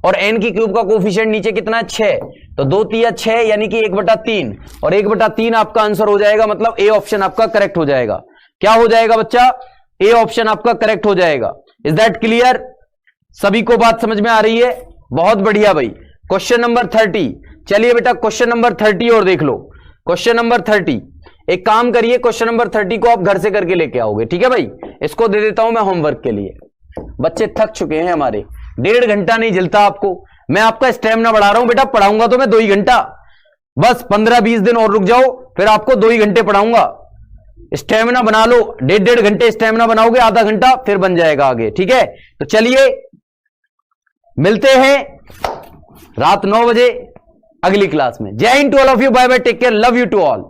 Speaker 1: और n की क्यूब का कोफिशिएंट नीचे कितना है 6, तो 2 3 6 यानी कि 1/3, और 1/3 आपका आंसर हो जाएगा। मतलब ए ऑप्शन आपका करेक्ट हो जाएगा। क्या हो जाएगा बच्चा? ए ऑप्शन आपका करेक्ट हो जाएगा। Is that clear? सभी को बात समझ में आ रही है? बहुत बढ़िया भाई। क्वेश्चन नंबर 30, चलिए बेटा क्वेश्चन नंबर 30 और देख लो। क्वेश्चन नंबर 30, एक काम करिए, क्वेश्चन नंबर 30 को आप घर से करके लेके आओगे, ठीक है भाई? इसको दे देता हूं मैं होमवर्क के लिए। बच्चे थक चुके हैं हमारे, 1.5 घंटा नहीं जलता आपको। मैं आपका स्टेमिना बढ़ा रहा हूं बेटा, पढ़ाऊंगा तो मैं 2 ही घंटा, बस 15-20 दिन और रुक जाओ, फिर आपको 2 ही घंटे पढ़ाऊंगा। स्टेमिना बना लो, 1.5 घंटे स्टेमिना बनाओगे, आधा घंटा फिर बन जाएगा आगे, ठीक है? तो चलिए मिलते हैं रात 9 बजे अगली क्लास में। Jai Hind to all of you, bye bye, take care, love you to all.